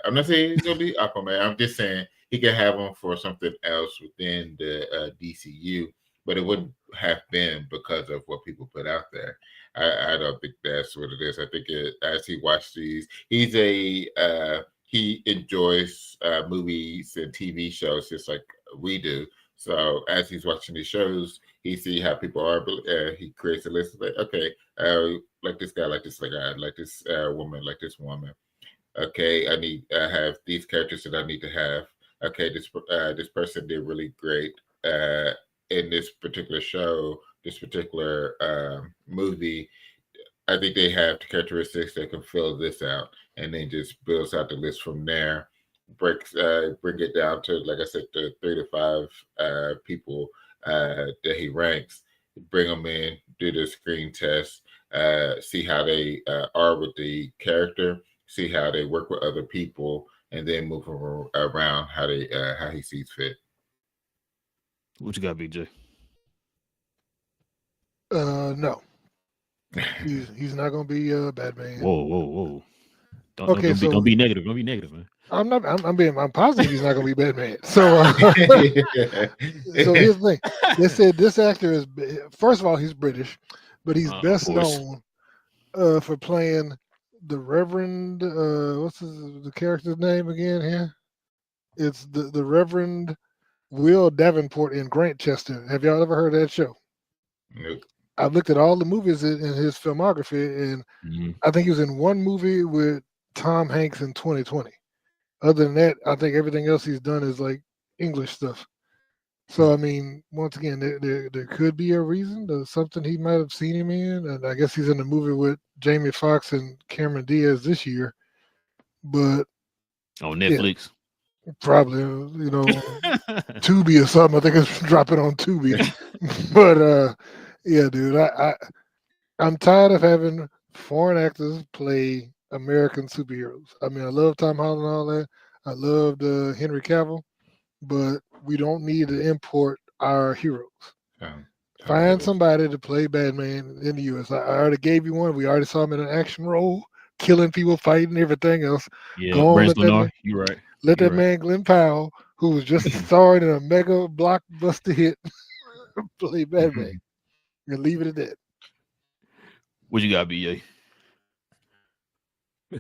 Speaker 2: I'm not saying he's gonna be Aquaman. I'm just saying he could have him for something else within the DCU, but it wouldn't have been because of what people put out there. I don't think that's what it is. I think as he watched these, he enjoys movies and TV shows just like we do. So as he's watching these shows, he see how people are. He creates a list of like, okay, like this guy, like this guy, like this woman, like this woman. Okay, I need have these characters that I need to have. Okay, this person did really great in this particular show, this particular movie. I think they have the characteristics that can fill this out, and then just builds out the list from there. Bring it down to, like I said, the 3 to 5 people that he ranks. Bring them in, do the screen test, see how they are with the character, see how they work with other people, and then move around how he sees fit.
Speaker 1: What you got, BJ?
Speaker 3: No. He's not gonna be Batman.
Speaker 1: Whoa.
Speaker 3: Okay, so
Speaker 1: don't be negative. Don't be negative, man.
Speaker 3: I'm positive he's not gonna be Batman. So so here's the thing. They said this actor is, first of all, he's British, but he's best known for playing the Reverend. What's the character's name again here? It's the Reverend Will Davenport in Grantchester. Have y'all ever heard of that show?
Speaker 2: Nope.
Speaker 3: I've looked at all the movies in his filmography, and I think he was in one movie with Tom Hanks in 2020. Other than that, I think everything else he's done is like English stuff. So I mean, once again, there could be a reason, something he might have seen him in, and I guess he's in the movie with Jamie Foxx and Cameron Diaz this year. But
Speaker 1: on Netflix,
Speaker 3: yeah, probably Tubi or something. I think it's dropping on Tubi. But yeah, dude, I'm tired of having foreign actors play American superheroes. I mean, I love Tom Holland and all that. I loved Henry Cavill, but we don't need to import our heroes. Find somebody to play Batman in the U.S. I already gave you one. We already saw him in an action role, killing people, fighting, everything else.
Speaker 1: Yeah, Brandon, you're right.
Speaker 3: Let that man Glenn Powell, who was just starred in a mega blockbuster hit, play Batman. And leave it at that.
Speaker 1: What you got, BJ?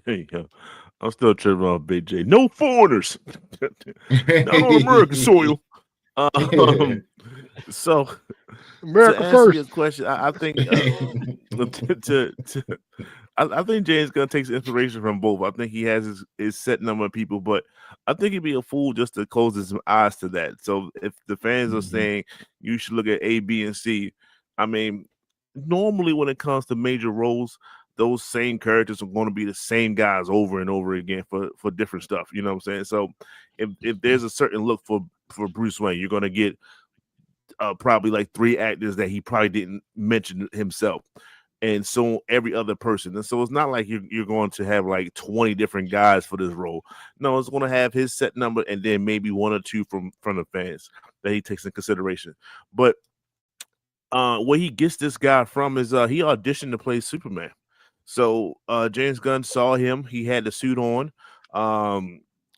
Speaker 4: Hey, I'm still tripping on Big J. No foreigners, not on American soil. So,
Speaker 3: America
Speaker 4: to
Speaker 3: first.
Speaker 4: Answer your question, I think I think James Gunn takes inspiration from both. I think he has his set number of people, but I think he'd be a fool just to close his eyes to that. So if the fans are saying you should look at A, B, and C, I mean, normally when it comes to major roles, those same characters are going to be the same guys over and over again for different stuff. You know what I'm saying? So if there's a certain look for Bruce Wayne, you're going to get probably like 3 actors that he probably didn't mention himself. And so every other person. And so it's not like you're going to have like 20 different guys for this role. No, it's going to have his set number and then maybe 1 or 2 from the fans that he takes in consideration. But where he gets this guy from is he auditioned to play Superman. So James Gunn saw him. He had the suit on.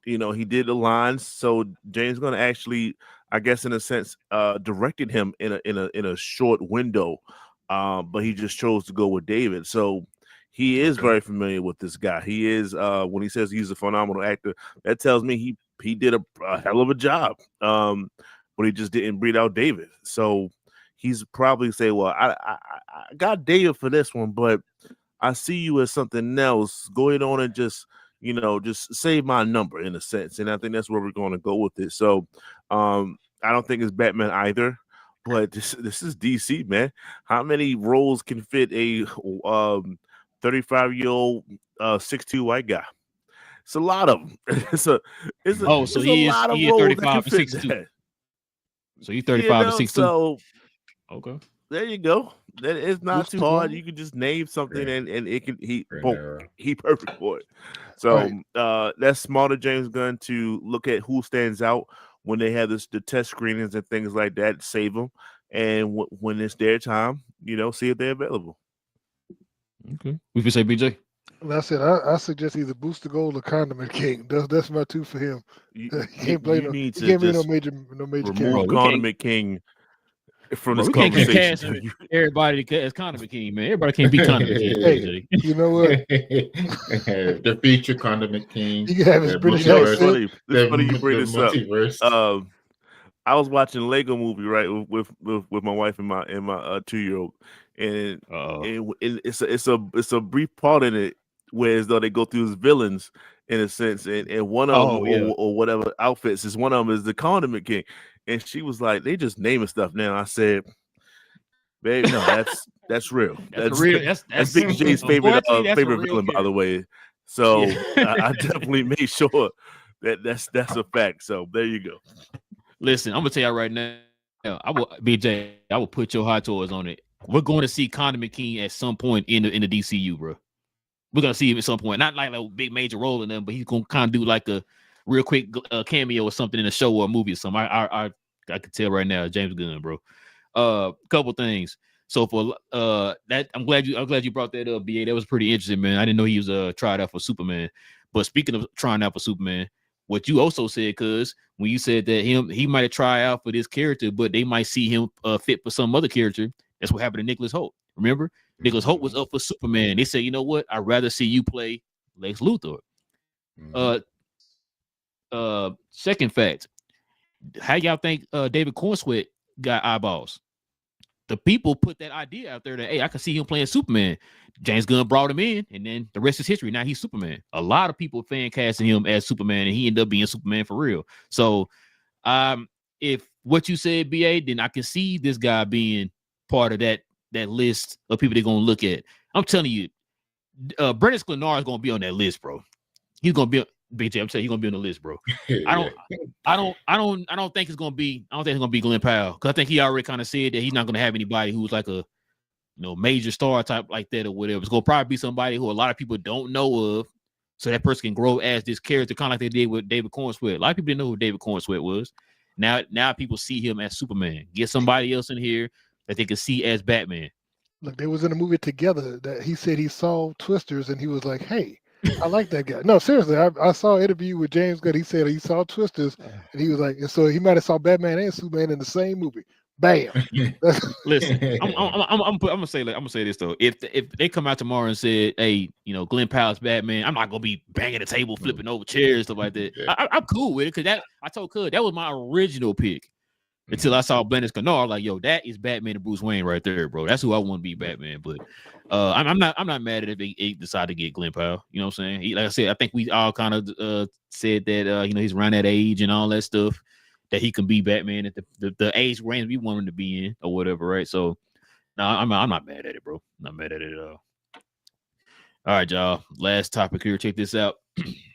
Speaker 4: He did the lines. So James Gunn actually, I guess in a sense, directed him in a short window. But he just chose to go with David. So he is very familiar with this guy. He is when he says he's a phenomenal actor, that tells me he did a hell of a job. But he just didn't breed out David. So he's probably say, well, I got David for this one, but I see you as something else. Go ahead on and just save my number in a sense. And I think that's where we're going to go with it. So I don't think it's Batman either. But this is DC, man. How many roles can fit a 35-year-old 6'2" white guy? It's a lot of them. It's a lot of
Speaker 1: he is
Speaker 4: roles
Speaker 1: 35
Speaker 4: that can
Speaker 1: and
Speaker 4: fit
Speaker 1: 62.
Speaker 4: that.
Speaker 1: So he's 35 and 62.
Speaker 4: So
Speaker 1: okay,
Speaker 4: there you go. That it's not
Speaker 3: Booster
Speaker 4: too hard.
Speaker 3: Gold.
Speaker 4: You can just name something and it can he perfect for it.
Speaker 3: Right.
Speaker 4: So that's smarter James Gunn to look at who stands out when they have the test screenings and things like that. Save them, and when it's their time, see if they're available.
Speaker 1: Okay, we can say BJ.
Speaker 3: And I said I suggest either Booster Gold or Condiment King. That's my two for him. He can't play no major
Speaker 4: remove
Speaker 3: character.
Speaker 4: Condiment King from this
Speaker 1: We can't keep
Speaker 4: conversation.
Speaker 1: casting everybody as Condiment King, man. Everybody can't be Condiment King.
Speaker 3: Hey, you know what?
Speaker 2: The feature Condiment King.
Speaker 3: You can have his British
Speaker 4: It's
Speaker 3: accent.
Speaker 4: funny you bring this up.
Speaker 2: Multiverse.
Speaker 4: I was watching Lego Movie right with my wife and my 2-year-old, and it's a brief part in it where as though they go through as villains in a sense, and one of them or whatever outfits is one of them is the Condiment King, and she was like, they just naming stuff now. I said, babe, no, that's real. That's Big J's favorite villain, by the way. So I definitely made sure that's a fact. So there you go.
Speaker 1: Listen, I'm gonna tell you right now. I will put your hot toys on it. We're going to see Condiment King at some point in the DCU, bro. We're gonna see him at some point. Not like a big major role in them, but he's gonna kind of do like a real quick cameo or something in a show or a movie or something. I can tell right now, James Gunn, bro. Couple things. So for that, I'm glad you brought that up, BA. That was pretty interesting, man. I didn't know he was tried out for Superman. But speaking of trying out for Superman, what you also said, cuz when you said that he might have tried out for this character, but they might see him fit for some other character. That's what happened to Nicholas Hoult. Remember, Nicholas Hoult was up for Superman. They said, you know what? I'd rather see you play Lex Luthor. Second fact, how y'all think David Cornsweet got eyeballs? The people put that idea out there that, hey, I can see him playing Superman. James Gunn brought him in, and then the rest is history. Now he's Superman. A lot of people fan casting him as Superman, and he ended up being Superman for real. So, if what you said, BA, then I can see this guy being part of that list of people they're gonna look at. I'm telling you, Brendan Sklenar is gonna be on that list, bro. He's gonna be. BJ, I'm saying he's gonna be on the list, bro. I don't think it's gonna be. I don't think it's gonna be Glenn Powell, because I think he already kind of said that he's not gonna have anybody who's like a major star type like that or whatever. It's gonna probably be somebody who a lot of people don't know of, so that person can grow as this character, kind of like they did with David Cornsweet. A lot of people didn't know who David Cornsweet was. Now people see him as Superman. Get somebody else in here that they can see as Batman.
Speaker 3: Look, they was in a movie together that he said he saw Twisters and he was like, hey, I like that guy. No, seriously, I saw an interview with James Gunn. He said he saw Twisters and he was like, and so he might have saw Batman and Superman in the same movie. Bam.
Speaker 1: Listen, I'm gonna say this though. If they come out tomorrow and said, hey, Glenn Powell's Batman, I'm not gonna be banging the table, flipping over chairs, stuff like that. I'm cool with it, because I told Cud that was my original pick. Until I saw Brendan Sklenar, like, yo, that is Batman and Bruce Wayne right there, bro. That's who I want to be, Batman. But I'm not mad at if they decide to get Glenn Powell. You know what I'm saying? Like I said, I think we all kind of said that he's around that age and all that stuff, that he can be Batman at the age range we want him to be in or whatever, right? So no, I'm not mad at it, bro. Not mad at it at all. All right, y'all. Last topic here. Check this out.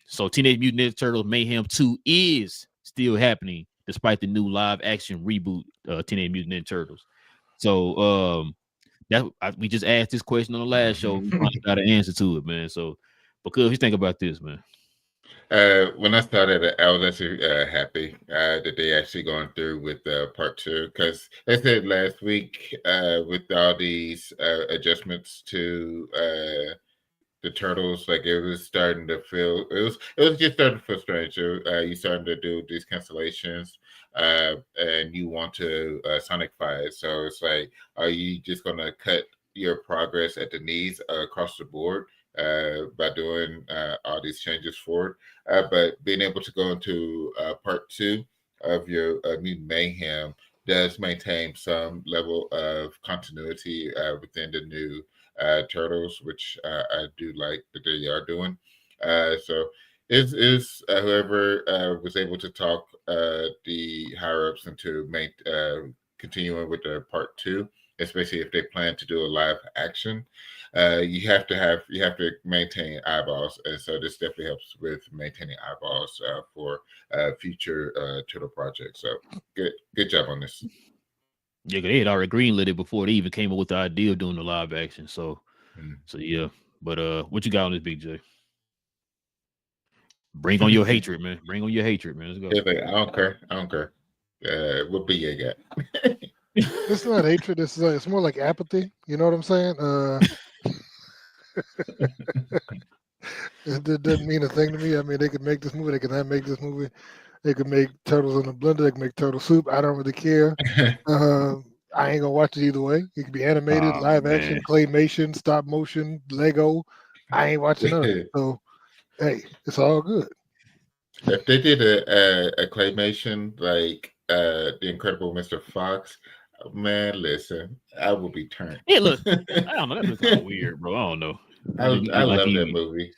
Speaker 1: So Teenage Mutant Ninja Turtles Mayhem 2 is still happening, despite the new live action reboot, Teenage Mutant Ninja Turtles. So we just asked this question on the last show. We finally got an answer to it, man. So, because what you think about this, man?
Speaker 2: When I started, I was actually happy that they actually going through with part 2, because I said last week with all these adjustments to the Turtles, like it was starting to feel it was just starting to feel strange. You starting to do these cancellations, and you want to sonicify it. So it's like, are you just gonna cut your progress at the knees across the board? by doing all these changes forward. But being able to go into part 2 of your Mutant Mayhem does maintain some level of continuity within the new Turtles, which I do like that they are doing. So is whoever was able to talk the higher ups into continuing with their part 2, especially if they plan to do a live action. You have to maintain eyeballs, and so this definitely helps with maintaining eyeballs for future turtle projects. So good job on this.
Speaker 1: Yeah, they had already greenlit it before they even came up with the idea of doing the live action. So yeah. But what you got on this, Big J? Bring on your hatred, man. Bring on your hatred, man. Let's go.
Speaker 2: Yeah, I don't care. What BA got?
Speaker 3: It's not hatred. It's more like apathy. You know what I'm saying? It doesn't mean a thing to me. I mean, they could make this movie. They could not make this movie. They could make turtles in a blender. They could make turtle soup. I don't really care. I ain't gonna watch it either way. It could be animated, live action, claymation, stop motion, Lego. I ain't watching none of it. So, hey, it's all good.
Speaker 2: If they did a claymation like the Incredible Mr. Fox, man, listen, I will be turned.
Speaker 1: Hey, look, I don't know. That looks kind of weird, bro. I don't know.
Speaker 2: I love that movie.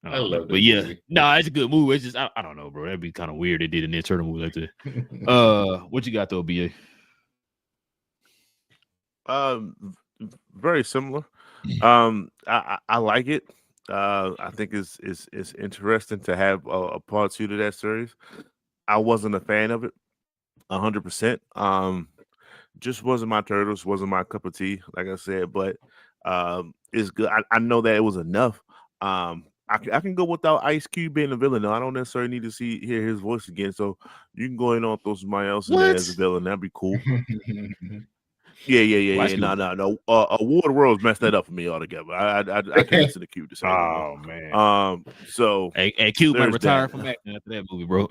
Speaker 2: I love that movie.
Speaker 1: Nah, it's a good movie. It's just I don't know, bro. That'd be kind of weird. They did an internal movie like that. What you got though, BA?
Speaker 4: Very similar. I like it. I think it's interesting to have a part 2 to that series. I wasn't a fan of it 100%. Just wasn't my Turtles, wasn't my cup of tea, like I said, but it's good. I know that it was enough. I can go without Ice Cube being a villain. No, I don't necessarily need to hear his voice again. So you can go in and throw somebody else in there as a villain. That'd be cool. Yeah. No. Award Worlds messed that up for me altogether. I can't listen to Cube the same anymore.
Speaker 1: Man.
Speaker 4: So
Speaker 1: and Cube might retire from acting after that movie, bro.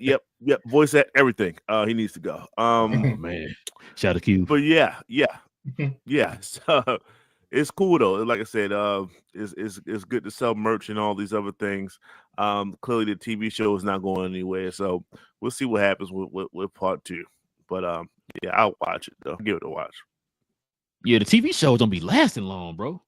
Speaker 4: Yep. Voice act, everything. He needs to go.
Speaker 1: Oh, man. Shout out to Cube.
Speaker 4: But yeah. So it's cool though. Like I said, it's good to sell merch and all these other things. Clearly the TV show is not going anywhere, so we'll see what happens with part 2. But yeah, I'll watch it though. Give it a watch.
Speaker 1: Yeah, the TV show don't be lasting long, bro.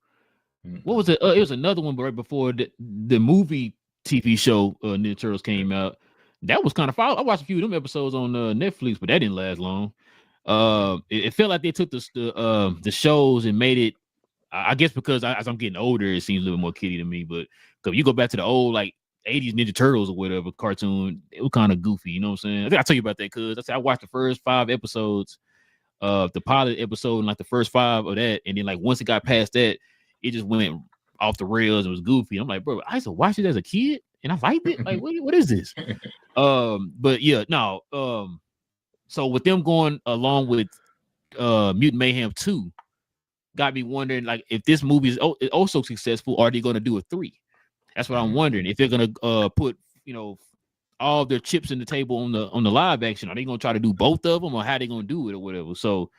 Speaker 1: What was it? It was another one right before the movie TV show Ninja Turtles came out. That was kind of fun. I watched a few of them episodes on Netflix, but that didn't last long. It felt like they took the shows and made it. I guess because as I'm getting older, it seems a little more kiddie to me. But if you go back to the old like 80s Ninja Turtles or whatever cartoon, it was kind of goofy. You know what I'm saying? I think I tell you about that because I watched the first 5 episodes of the pilot episode and like the first 5 of that, and then like once it got past that, it just went off the rails and was goofy. I'm like, bro, I used to watch it as a kid and I liked it. Like, what is this? But yeah, no. So with them going along with Mutant Mayhem 2, got me wondering, like, if this movie is also successful, are they going to do a 3? That's what I'm wondering. If they're going to put, all their chips in the table on the live action, are they going to try to do both of them, or how they going to do it or whatever? So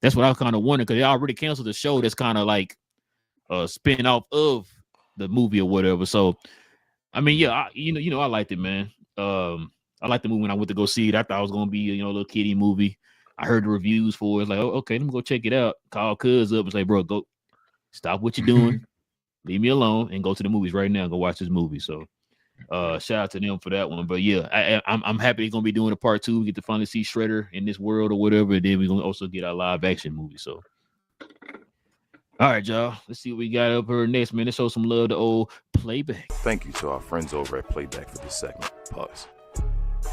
Speaker 1: that's what I kind of wondering, because they already canceled the show that's kind of like a spin-off of the movie or whatever. So I mean, yeah, I liked it, man. I liked the movie when I went to go see it. I thought it was going to be a little kiddie movie. I heard the reviews for it. It's like, oh, okay, let me go check it out. Call Cuz up and say, bro, go stop what you're doing, leave me alone, and go to the movies right now. Go watch this movie. So, shout out to them for that one. But yeah, I'm happy they're gonna be doing a part 2. We get to finally see Shredder in this world or whatever. And then we're gonna also get our live action movie. So, all right, y'all. Let's see what we got up here next, man. Let's show some love to old Playback.
Speaker 5: Thank you to our friends over at Playback for this segment. Pause.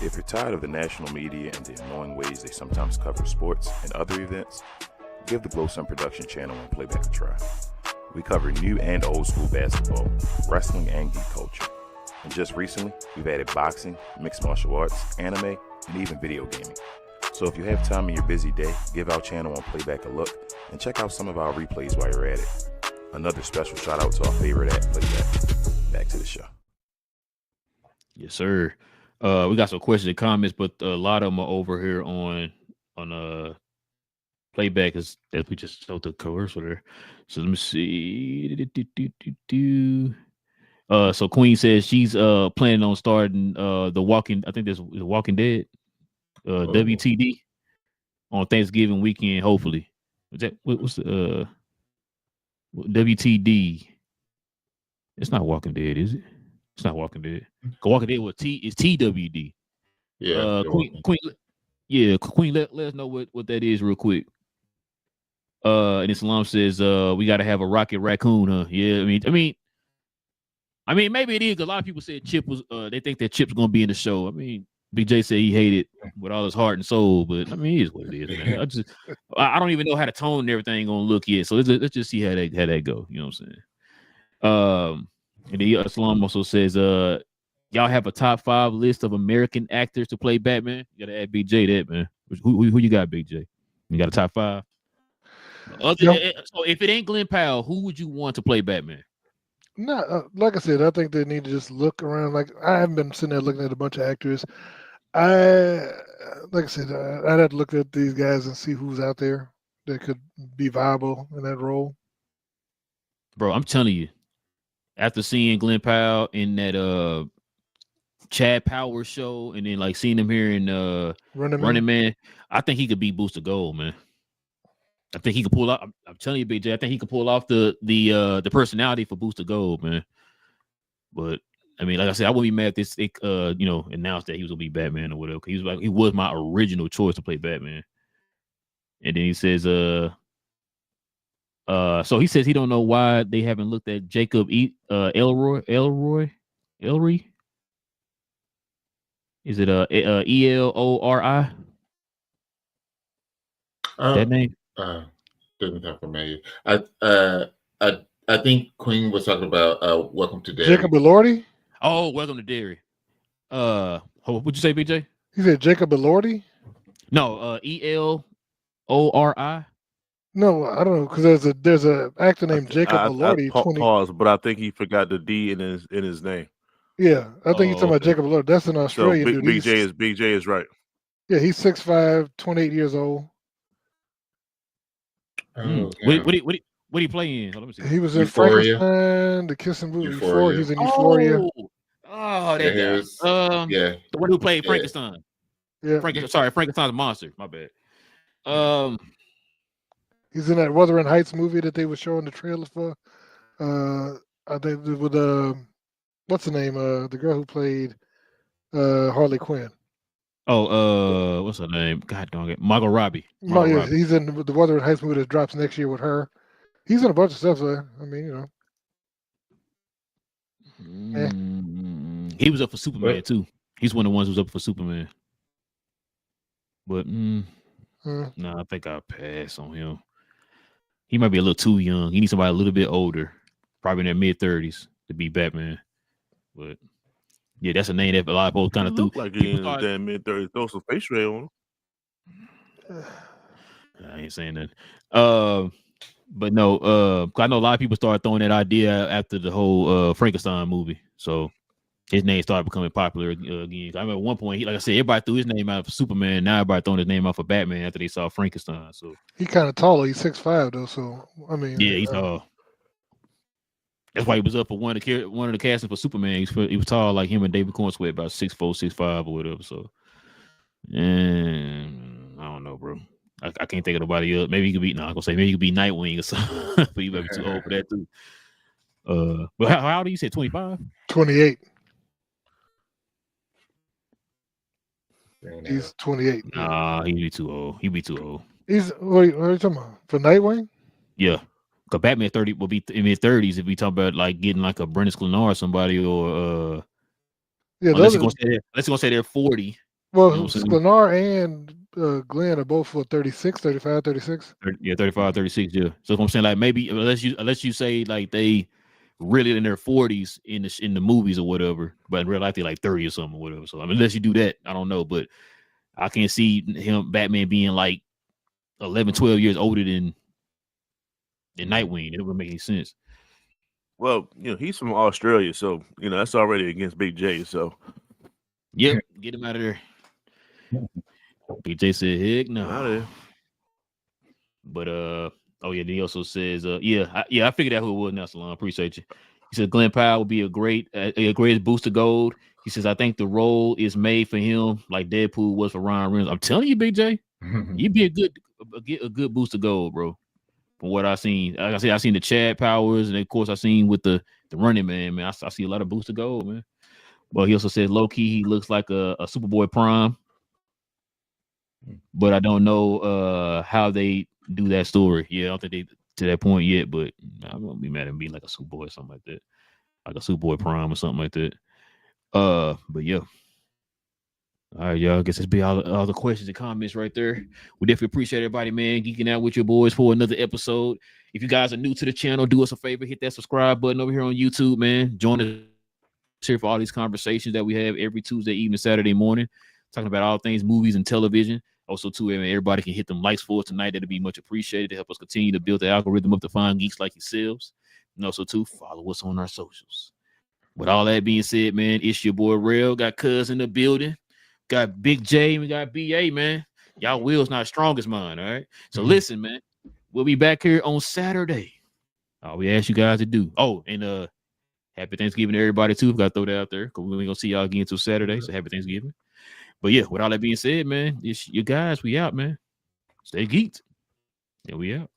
Speaker 5: If you're tired of the national media and the annoying ways they sometimes cover sports and other events, give the Glow Sun Production channel on Playback a try. We cover new and old school basketball, wrestling, and geek culture. And just recently, we've added boxing, mixed martial arts, anime, and even video gaming. So if you have time in your busy day, give our channel on Playback a look and check out some of our replays while you're at it. Another special shout out to our favorite at Playback. Back to the show.
Speaker 1: Yes, sir. We got some questions and comments, but a lot of them are over here on playback is that we just showed the commercial there. So let me see. So Queen says she's planning on starting the Walking. I think there's the Walking Dead, WTD on Thanksgiving weekend. Hopefully, what's the WTD? It's not Walking Dead, is it? It's not Walking Dead. Walking Dead with T is TWD.
Speaker 2: Yeah,
Speaker 1: Queen, let us know what that is real quick. And Islam says, we got to have a Rocket Raccoon, huh? Yeah, I mean, maybe it is. A lot of people said Chip was. They think that Chip's gonna be in the show. I mean, Big J said he hated with all his heart and soul, but I mean, it is what it is, man. I don't even know how the tone and everything gonna look yet. So let's just see how that go. You know what I'm saying? And then Islam also says, y'all have a top 5 list of American actors to play Batman. You gotta add Big J that, man. Who you got, Big J? You got a top 5? So if it ain't Glenn Powell, who would you want to play Batman?
Speaker 3: No, like I said, I think they need to just look around. Like I haven't been sitting there looking at a bunch of actors. Like I said, I'd have to look at these guys and see who's out there that could be viable in that role.
Speaker 1: Bro, I'm telling you, after seeing Glenn Powell in that Chad Power show, and then like seeing him here in Running Man, I think he could be Booster Gold, man. I think he could pull off. I'm telling you, Big J. I think he could pull off the personality for Booster Gold, man. But I mean, like I said, I wouldn't be mad if this, announced that he was gonna be Batman or whatever. He was my original choice to play Batman. And then he says, so he says he don't know why they haven't looked at Jacob Elroy. Is it Elori? That name?
Speaker 2: Doesn't sound familiar. I think Queen was talking about Welcome to Derry.
Speaker 3: Jacob Elordi?
Speaker 1: Oh, Welcome to Derry. What'd you say, BJ?
Speaker 3: He said Jacob Elordi?
Speaker 1: No, Elori.
Speaker 3: No, I don't know, because there's a actor named Jacob Elordi.
Speaker 4: Pause, but I think he forgot the D in his name.
Speaker 3: Yeah, I think he's talking about Jacob Elordi. That's an Australian dude.
Speaker 4: Big J is right.
Speaker 3: Yeah, he's 6'5", 28 years old.
Speaker 2: Oh,
Speaker 1: what he play in? Let me see.
Speaker 3: He was in
Speaker 2: Euphoria.
Speaker 3: Frankenstein, the Kissing Booth. Euphoria. He's in Euphoria.
Speaker 1: Oh, that guy. The one who played Frankenstein.
Speaker 3: Yeah.
Speaker 1: Frankenstein's monster. My bad.
Speaker 3: He's in that Wuthering Heights movie that they were showing the trailer for. I think with what's the name? The girl who played Harley Quinn.
Speaker 1: Oh, what's her name? God dang it, Margot Robbie.
Speaker 3: Robbie. He's in the Wuthering Heights movie that drops next year with her. He's in a bunch of stuff. So, I mean,
Speaker 1: He was up for Superman too. He's one of the ones who's up for Superman. But no, I think I'll pass on him. He might be a little too young. He needs somebody a little bit older, probably in their mid-30s to be Batman. But yeah, that's a name that a lot of people kind of threw.
Speaker 4: Like he in his damn mid-30s. Throw some face ray on him.
Speaker 1: I ain't saying that. But no, I know a lot of people started throwing that idea after the whole Frankenstein movie. So his name started becoming popular again. I remember at one point, like I said, everybody threw his name out for Superman. Now everybody throwing his name out for Batman after they saw Frankenstein. So
Speaker 3: he kind of taller. He's 6'5" though. So I mean,
Speaker 1: yeah, he's tall. That's why he was up for one of the castings for Superman. He was tall like him and David Cornsweet, about 6'4", 6'5", or whatever. So, and I don't know, bro. I can't think of nobody else. Maybe he could be. No, I'm gonna say maybe he could be Nightwing or something. But he might be too old for that too. But how old are you? Said 25?
Speaker 3: 28. He's 28.
Speaker 1: Nah, he'd be too old. He'd be too old.
Speaker 3: What are you talking about? For Nightwing?
Speaker 1: Yeah. Because Batman 30 will be in mid-30s if we talk about like getting like a Brendan Sklenar or somebody, or unless you're gonna say they're 40.
Speaker 3: Well, Sklenar and Glenn are both for 36, 35, 36.
Speaker 1: Yeah, 35, 36, yeah. So I'm saying, like, maybe unless you say like they really in their 40s in the movies or whatever, but in real life they're like 30 or something or whatever. So I mean, unless you do that, I don't know. But I can't see Batman being like 11, 12 years older than Nightwing. It wouldn't make any sense.
Speaker 4: Well, he's from Australia, so that's already against Big J. So
Speaker 1: yep, get him out of there. Big J said, "Heck no." But oh yeah, then he also says, I figured out who it was now, Salon. Appreciate you. He said Glenn Powell would be a great boost of gold. He says, I think the role is made for him like Deadpool was for Ryan Reynolds. I'm telling you, Big J, you'd be a good boost of gold, bro. From what I've seen. Like I said, I've seen the Chad Powers, and of course I've seen with the Running Man, man. I see a lot of boost of gold, man. But he also said low key he looks like a Superboy Prime. But I don't know how they do that story. Yeah, I don't think they to that point yet, but I'm gonna be mad at me like a Superboy or something like that. Like a Superboy Prime or something like that. But yeah. All right, y'all. I guess that's be all the questions and comments right there. We definitely appreciate everybody, man, geeking out with your boys for another episode. If you guys are new to the channel, do us a favor, hit that subscribe button over here on YouTube, man. Join us here for all these conversations that we have every Tuesday evening, Saturday morning, talking about all things movies and television. Also, too, everybody can hit them likes for us tonight. That'd be much appreciated to help us continue to build the algorithm up to find geeks like yourselves. And also, too, follow us on our socials. With all that being said, man, it's your boy Real. Got Cuz in the building. Got Big J. We got BA, man. Y'all will's not strong as mine, all right? So listen, man. We'll be back here on Saturday. All we ask you guys to do. Oh, and happy Thanksgiving to everybody, too. Got to throw that out there because we ain't going to see y'all again until Saturday. So happy Thanksgiving. But yeah, with all that being said, man, it's you guys. We out, man. Stay geeked. Yeah, we out.